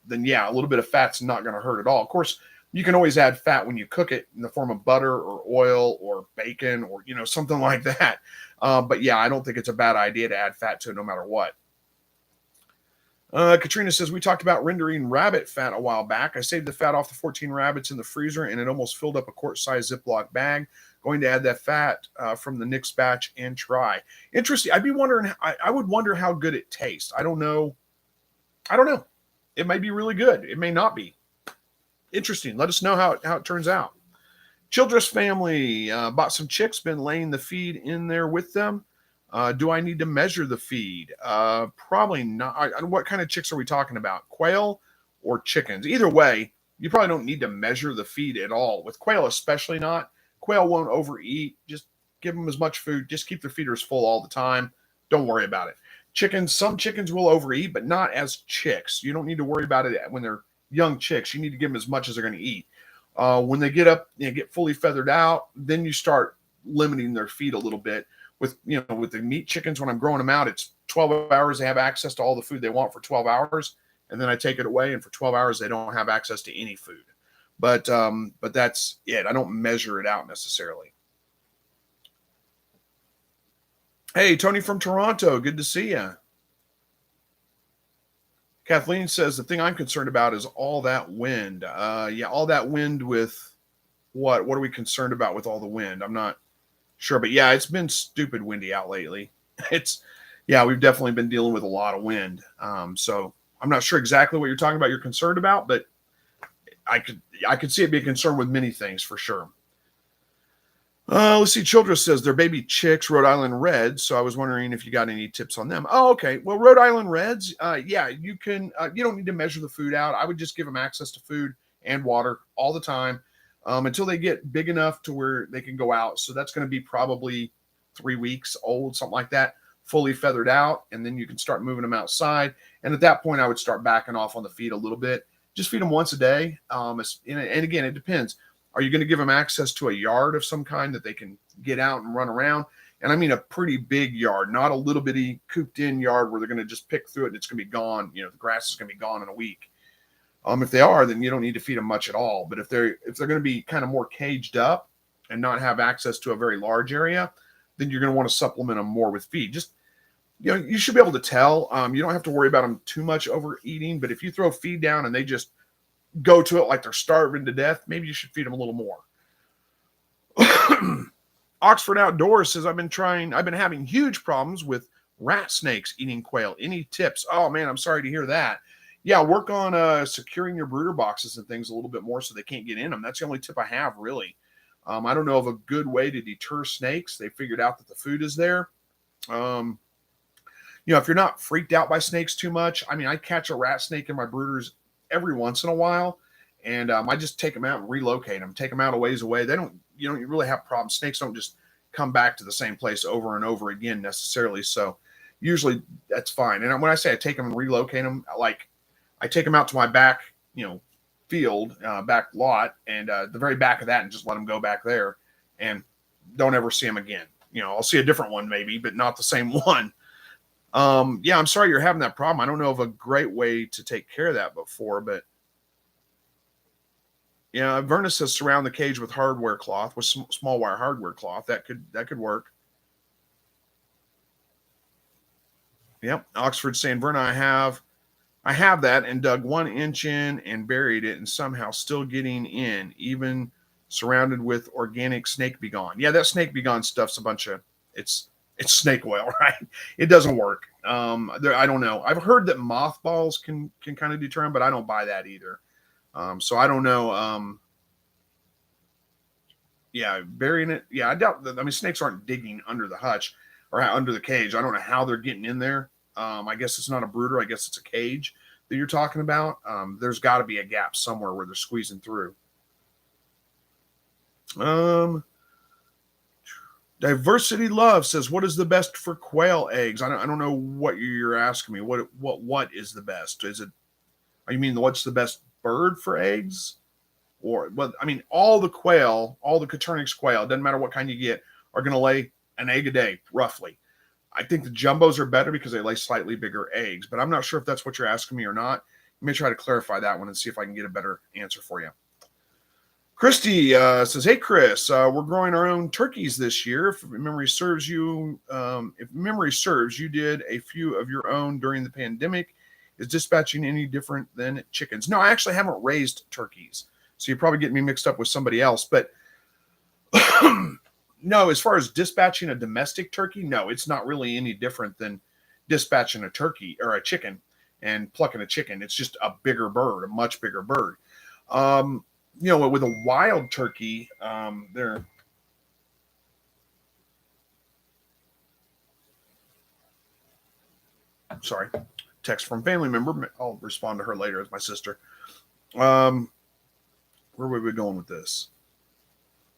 then yeah, a little bit of fat's not going to hurt at all. Of course, you can always add fat when you cook it in the form of butter or oil or bacon or, something like that. But yeah, I don't think it's a bad idea to add fat to it no matter what. Katrina says, we talked about rendering rabbit fat a while back. I saved the fat off the 14 rabbits in the freezer, and it almost filled up a quart-sized Ziploc bag. Going to add that fat from the next batch and try. Interesting. I'd be wondering, I would wonder how good it tastes. I don't know. It may be really good. It may not be. Interesting. Let us know how it turns out. Childress family bought some chicks, been laying the feed in there with them. Do I need to measure the feed? Probably not. What kind of chicks are we talking about? Quail or chickens? Either way, you probably don't need to measure the feed at all. With quail, especially not. Quail won't overeat. Just give them as much food. Just keep their feeders full all the time. Don't worry about it. Chickens, some chickens will overeat, but not as chicks. You don't need to worry about it when they're young chicks. You need to give them as much as they're going to eat. When they get up and get fully feathered out, then you start limiting their feed a little bit. With the meat chickens, when I'm growing them out, it's 12 hours. They have access to all the food they want for 12 hours. And then I take it away. And for 12 hours, they don't have access to any food. But that's it. I don't measure it out necessarily. Hey, Tony from Toronto. Good to see you. Kathleen says, the thing I'm concerned about is all that wind. All that wind with what? What are we concerned about with all the wind? I'm not sure. But yeah, it's been stupid windy out lately. We've definitely been dealing with a lot of wind. So I'm not sure exactly what you're talking about. You're concerned about, but I could see it be a concern with many things for sure. Let's see. Childress says they're baby chicks, Rhode Island Reds. So I was wondering if you got any tips on them. Oh, okay. Well, Rhode Island Reds, you can. You don't need to measure the food out. I would just give them access to food and water all the time until they get big enough to where they can go out. So that's going to be probably 3 weeks old, something like that, fully feathered out, and then you can start moving them outside. And at that point, I would start backing off on the feed a little bit. Just feed them once a day. And again, it depends. Are you going to give them access to a yard of some kind that they can get out and run around? And I mean a pretty big yard, not a little bitty cooped in yard where they're going to just pick through it and it's going to be gone. The grass is going to be gone in a week. If they are, then you don't need to feed them much at all. But if they're going to be kind of more caged up and not have access to a very large area, then you're going to want to supplement them more with feed. Just, you should be able to tell. You don't have to worry about them too much overeating. But if you throw feed down and they just go to it like they're starving to death, maybe you should feed them a little more. Oxford Outdoors says, I've been having huge problems with rat snakes eating quail. Any tips? Oh man, I'm sorry to hear that. Yeah, work on securing your brooder boxes and things a little bit more so they can't get in them. That's the only tip I have, really. I don't know of a good way to deter snakes. They figured out that the food is there. If you're not freaked out by snakes too much, I catch a rat snake in my brooders every once in a while, and I just take them out and relocate them, take them out a ways away. You really have problems. Snakes don't just come back to the same place over and over again necessarily. So usually that's fine. And when I say I take them and relocate them, like I take them out to my back, field, back lot, and the very back of that, and just let them go back there and don't ever see them again. I'll see a different one maybe, but not the same one. I'm sorry you're having that problem. I don't know of a great way to take care of that before, but Verna says surround the cage with hardware cloth, with small wire hardware cloth. That could work. Yep. Oxford saying, Verna, I have that and dug 1 inch in and buried it and somehow still getting in, even surrounded with organic snake begone. Yeah, that snake begone stuff's a bunch of, it's snake oil, right? It doesn't work. I don't know. I've heard that mothballs can kind of deter them, but I don't buy that either. So I don't know. Burying it. Yeah, I doubt that. Snakes aren't digging under the hutch or under the cage. I don't know how they're getting in there. I guess it's not a brooder. I guess it's a cage that you're talking about. There's got to be a gap somewhere where they're squeezing through. Diversity Love says, "What is the best for quail eggs?" I don't know what you're asking me. What is the best? Is it? You mean what's the best bird for eggs? Or well, I mean, all the quail, all the Coturnix quail, doesn't matter what kind you get, are going to lay an egg a day, roughly. I think the jumbos are better because they lay slightly bigger eggs, but I'm not sure if that's what you're asking me or not. Let me try to clarify that one and see if I can get a better answer for you. Christy says, "Hey Chris, we're growing our own turkeys this year. If memory serves, you did a few of your own during the pandemic. Is dispatching any different than chickens?" No, I actually haven't raised turkeys, so you're probably getting me mixed up with somebody else. But no, as far as dispatching a domestic turkey, no, it's not really any different than dispatching a turkey or a chicken and plucking a chicken. It's just a bigger bird, a much bigger bird. With a wild turkey, sorry, text from family member. I'll respond to her later as my sister. Where were we going with this?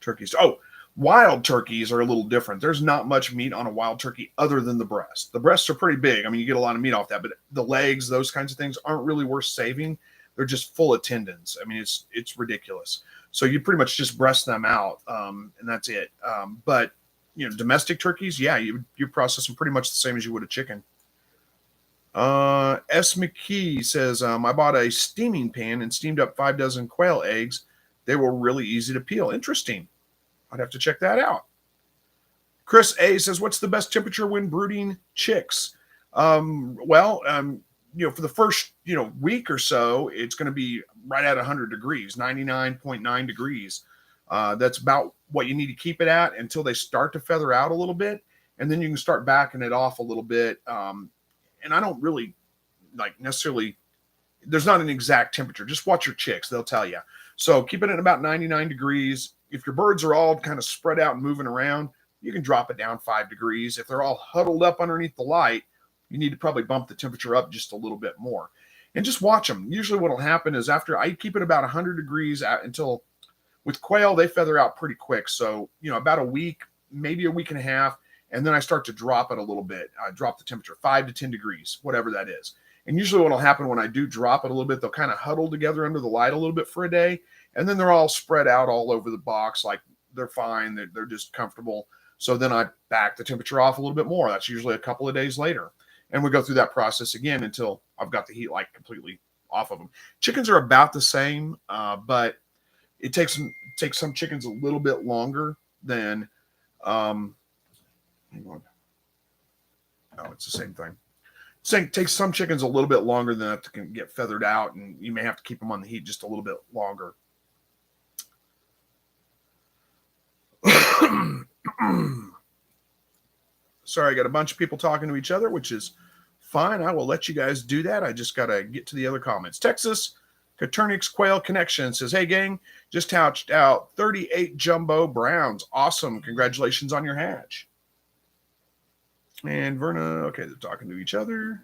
Turkeys. Oh, wild turkeys are a little different. There's not much meat on a wild turkey other than the breast. The breasts are pretty big. I mean, you get a lot of meat off that, but the legs, those kinds of things aren't really worth saving. They're just full of tendons. I mean, it's ridiculous. So you pretty much just breast them out, and that's it. But domestic turkeys, yeah, you process them pretty much the same as you would a chicken. S. McKee says, "I bought a steaming pan and steamed up 5 dozen quail eggs. They were really easy to peel." Interesting. I'd have to check that out. Chris A says, "What's the best temperature when brooding chicks?" For the first, week or so, it's going to be right at 100 degrees, 99.9 degrees. That's about what you need to keep it at until they start to feather out a little bit. And then you can start backing it off a little bit. And I don't really necessarily, there's not an exact temperature. Just watch your chicks. They'll tell you. So keep it at about 99 degrees. If your birds are all kind of spread out and moving around, you can drop it down 5 degrees. If they're all huddled up underneath the light, you need to probably bump the temperature up just a little bit more. And just watch them. Usually what will happen is after I keep it about 100 degrees until, with quail, they feather out pretty quick. So, about a week, maybe a week and a half. And then I start to drop it a little bit. I drop the temperature 5 to 10 degrees, whatever that is. And usually what will happen when I do drop it a little bit, they'll kind of huddle together under the light a little bit for a day. And then they're all spread out all over the box. Like they're fine. They're just comfortable. So then I back the temperature off a little bit more. That's usually a couple of days later. And we go through that process again until I've got the heat completely off of them. Chickens are about the same, but it takes some chickens a little bit longer than, hang on. Oh, it's the same thing. It takes some chickens a little bit longer than that to get feathered out, and you may have to keep them on the heat just a little bit longer. Sorry, I got a bunch of people talking to each other, which is fine. I will let you guys do that. I just got to get to the other comments. Texas Coturnix Quail Connection says, "Hey, gang, just hatched out 38 jumbo browns. Awesome. Congratulations on your hatch." And Verna, okay, they're talking to each other.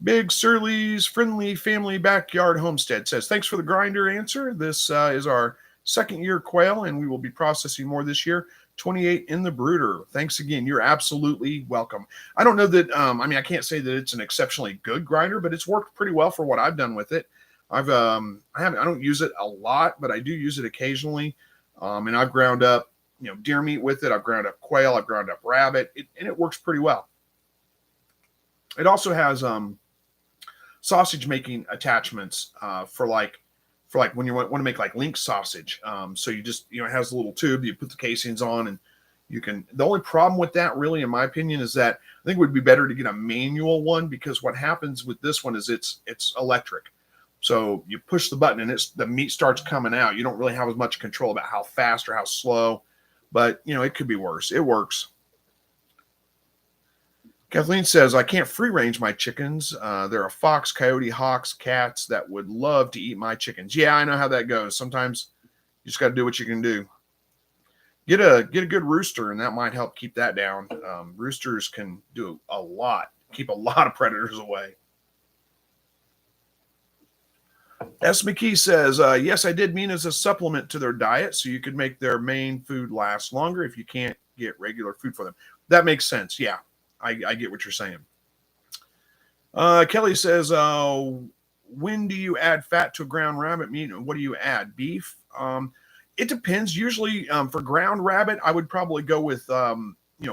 Big Surly's Friendly Family Backyard Homestead says, "Thanks for the grinder answer. This is our second year quail, and we will be processing more this year. 28 in the brooder. Thanks again. You're absolutely welcome." I don't know that, I can't say that it's an exceptionally good grinder, but it's worked pretty well for what I've done with it. I don't use it a lot, but I do use it occasionally. And I've ground up, deer meat with it. I've ground up quail. I've ground up rabbit, and it works pretty well. It also has sausage making attachments for when you want to make link sausage. So you just, it has a little tube, you put the casings on, and you can, the only problem with that really, in my opinion, is that I think it would be better to get a manual one, because what happens with this one is it's electric. So you push the button and the meat starts coming out. You don't really have as much control about how fast or how slow, but it could be worse. It works. Kathleen says, "I can't free range my chickens. There are fox, coyote, hawks, cats that would love to eat my chickens." Yeah, I know how that goes. Sometimes you just got to do what you can do. Get a good rooster, and that might help keep that down. Roosters can do a lot, keep a lot of predators away. S. McKee says, yes, I did mean as a supplement to their diet, so you could make their main food last longer if you can't get regular food for them. That makes sense. Yeah, I get what you're saying. Kelly says, when do you add fat to a ground rabbit meat? And what do you add? Beef? It depends. Usually for ground rabbit, I would probably go with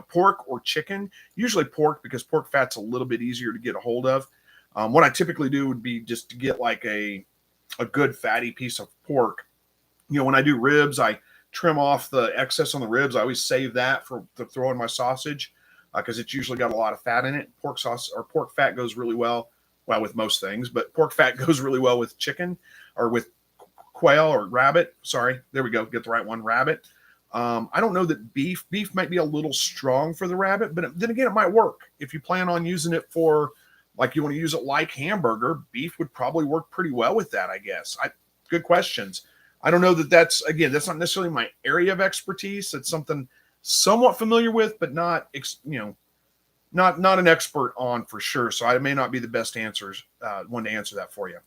pork or chicken. Usually pork, because pork fat's a little bit easier to get a hold of. What I typically do would be just to get like a good fatty piece of pork. When I do ribs, I trim off the excess on the ribs. I always save that to throw in my sausage because it's usually got a lot of fat in it. Pork sauce or pork fat goes really well with most things, but pork fat goes really well with chicken or with quail or rabbit. Sorry, there we go. Get the right one, rabbit. I don't know that beef might be a little strong for the rabbit, but then again, it might work. If you plan on using it for, like, you want to use it like hamburger, beef would probably work pretty well with that, I guess. Good questions. I don't know that's not necessarily my area of expertise. It's something somewhat familiar with, but not an expert on for sure. So I may not be the best one to answer that for you.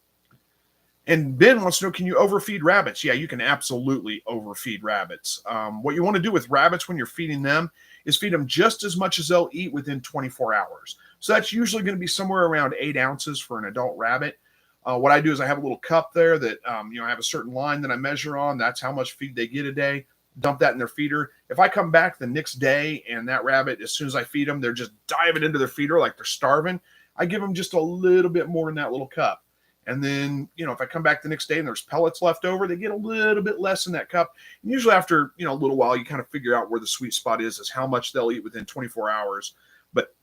And Ben wants to know, can you overfeed rabbits? Yeah, you can absolutely overfeed rabbits. What you want to do with rabbits when you're feeding them is feed them just as much as they'll eat within 24 hours. So that's usually going to be somewhere around 8 ounces for an adult rabbit. What I do is I have a little cup there that, I have a certain line that I measure on. That's how much feed they get a day. Dump that in their feeder. If I come back the next day and that rabbit, as soon as I feed them, they're just diving into their feeder like they're starving, I give them just a little bit more in that little cup. And then, if I come back the next day and there's pellets left over, they get a little bit less in that cup. And usually after, a little while, you kind of figure out where the sweet spot is how much they'll eat within 24 hours. But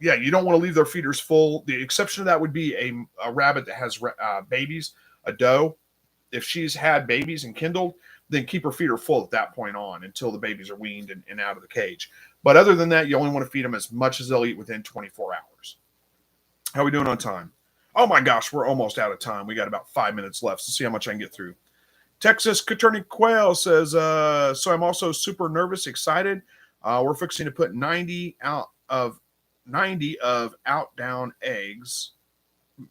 yeah, you don't want to leave their feeders full. The exception to that would be a rabbit that has babies, a doe. If she's had babies and kindled, then keep her feeder full at that point on until the babies are weaned and out of the cage. But other than that, you only want to feed them as much as they'll eat within 24 hours. How are we doing on time? Oh my gosh, we're almost out of time. We got about 5 minutes left. Let's see how much I can get through. Texas Coturnic Quail says, so I'm also super nervous, excited. We're fixing to put 90 of out down eggs.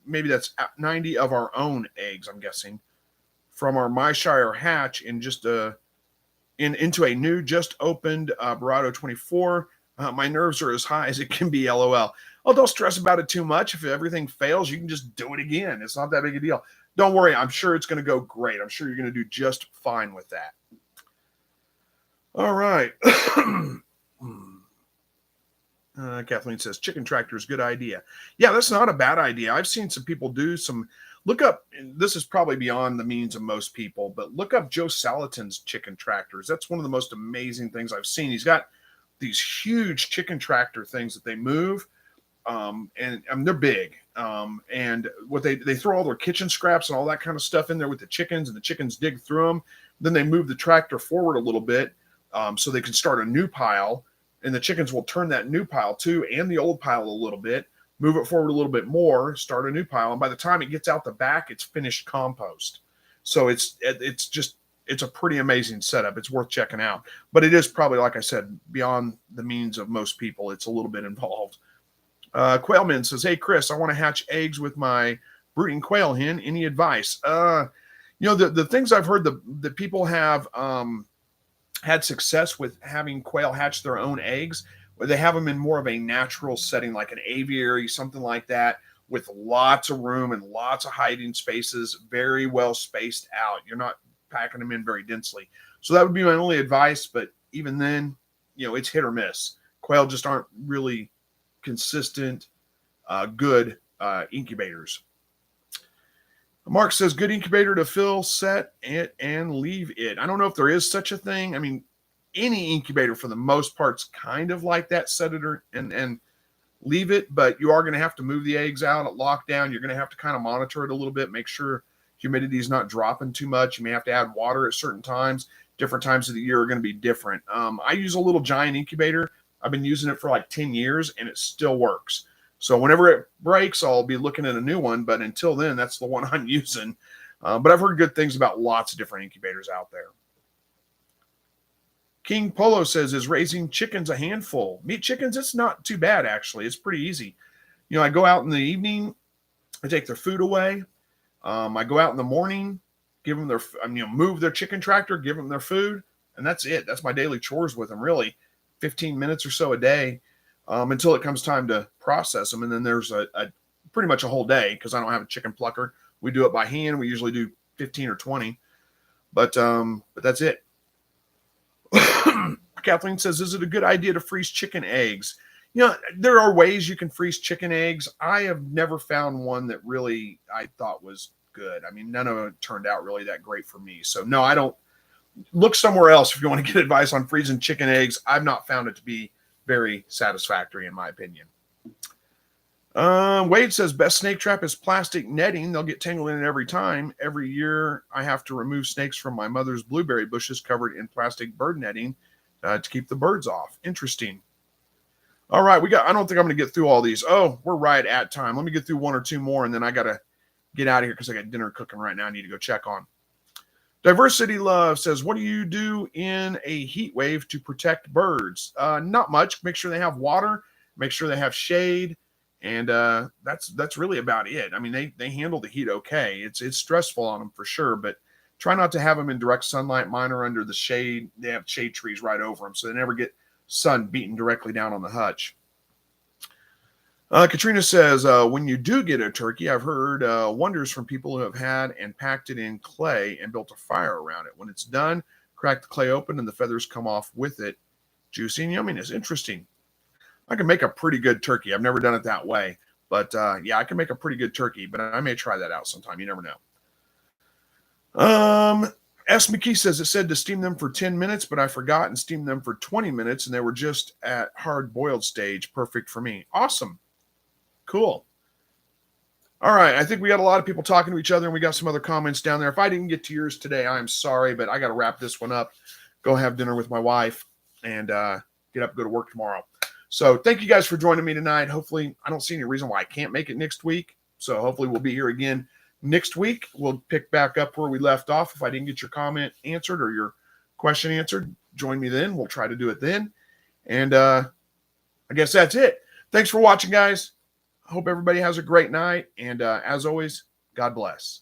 Maybe that's 90 of our own eggs, I'm guessing, from our Myshire hatch into a new just opened Barado 24. My nerves are as high as it can be, LOL. Oh, don't stress about it too much. If everything fails, you can just do it again. It's not that big a deal. Don't worry. I'm sure it's going to go great. I'm sure you're going to do just fine with that. All right. Kathleen says, chicken tractor is a good idea. Yeah, that's not a bad idea. I've seen some people do look up, this is probably beyond the means of most people, but look up Joe Salatin's chicken tractors. That's one of the most amazing things I've seen. He's got these huge chicken tractor things that they move. And they're big. And what they throw all their kitchen scraps and all that kind of stuff in there with the chickens, and the chickens dig through them. Then they move the tractor forward a little bit so they can start a new pile, and the chickens will turn that new pile too and the old pile a little bit, move it forward a little bit more, start a new pile, and by the time it gets out the back, it's finished compost. So it's a pretty amazing setup. It's worth checking out, but it is probably, like I said, beyond the means of most people. It's a little bit involved. Quailman says, hey, Chris, I want to hatch eggs with my brooding quail hen. Any advice? The things I've heard that people have had success with having quail hatch their own eggs, where they have them in more of a natural setting, like an aviary, something like that, with lots of room and lots of hiding spaces, very well spaced out. You're not packing them in very densely. So that would be my only advice. But even then, it's hit or miss. Quail just aren't really consistent, good incubators. Mark says, good incubator to fill, set it, and leave it. I don't know if there is such a thing. I mean, any incubator for the most part's kind of like that, set it and leave it, but you are going to have to move the eggs out at lockdown. You're going to have to kind of monitor it a little bit, make sure humidity is not dropping too much. You may have to add water at certain times. Different times of the year are going to be different. I use a little giant incubator. I've been using it for like 10 years and it still works. So whenever it breaks, I'll be looking at a new one. But until then, that's the one I'm using. But I've heard good things about lots of different incubators out there. King Polo says, is raising chickens a handful? Meat chickens, it's not too bad, actually. It's pretty easy. I go out in the evening. I take their food away. I go out in the morning, give them their, move their chicken tractor, give them their food, and that's it. That's my daily chores with them, really. 15 minutes or so a day until it comes time to process them. And then there's a pretty much a whole day because I don't have a chicken plucker. We do it by hand. We usually do 15 or 20, but that's it. Kathleen says, is it a good idea to freeze chicken eggs? There are ways you can freeze chicken eggs. I have never found one that really I thought was good. I mean, none of it turned out really that great for me. So no, I don't. Look somewhere else if you want to get advice on freezing chicken eggs. I've not found it to be very satisfactory in my opinion. Wade says best snake trap is plastic netting. They'll get tangled in it every time. Every year I have to remove snakes from my mother's blueberry bushes covered in plastic bird netting to keep the birds off. Interesting. All right, I don't think I'm going to get through all these. Oh, we're right at time. Let me get through one or two more, and then I got to get out of here because I got dinner cooking right now I need to go check on. Diversity Love says, what do you do in a heat wave to protect birds? Not much. Make sure they have water. Make sure they have shade. And that's really about it. I mean, they handle the heat okay. It's stressful on them for sure, but try not to have them in direct sunlight. Mine are under the shade. They have shade trees right over them, so they never get sun beating directly down on the hutch. Katrina says, when you do get a turkey, I've heard wonders from people who have had and packed it in clay and built a fire around it. When it's done, crack the clay open and the feathers come off with it. Juicy and yumminess. Interesting. I can make a pretty good turkey. I've never done it that way. But, yeah, I can make a pretty good turkey. But I may try that out sometime. You never know. S. McKee says it said to steam them for 10 minutes, but I forgot and steamed them for 20 minutes, and they were just at hard-boiled stage. Perfect for me. Awesome. Cool. All right. I think we got a lot of people talking to each other, and we got some other comments down there. If I didn't get to yours today, I'm sorry, but I got to wrap this one up, go have dinner with my wife, and get up, go to work tomorrow. So thank you guys for joining me tonight. Hopefully, I don't see any reason why I can't make it next week. So hopefully we'll be here again next week. We'll pick back up where we left off. If I didn't get your comment answered or your question answered, join me then. We'll try to do it then. And I guess that's it. Thanks for watching, guys. I hope everybody has a great night. And as always, God bless.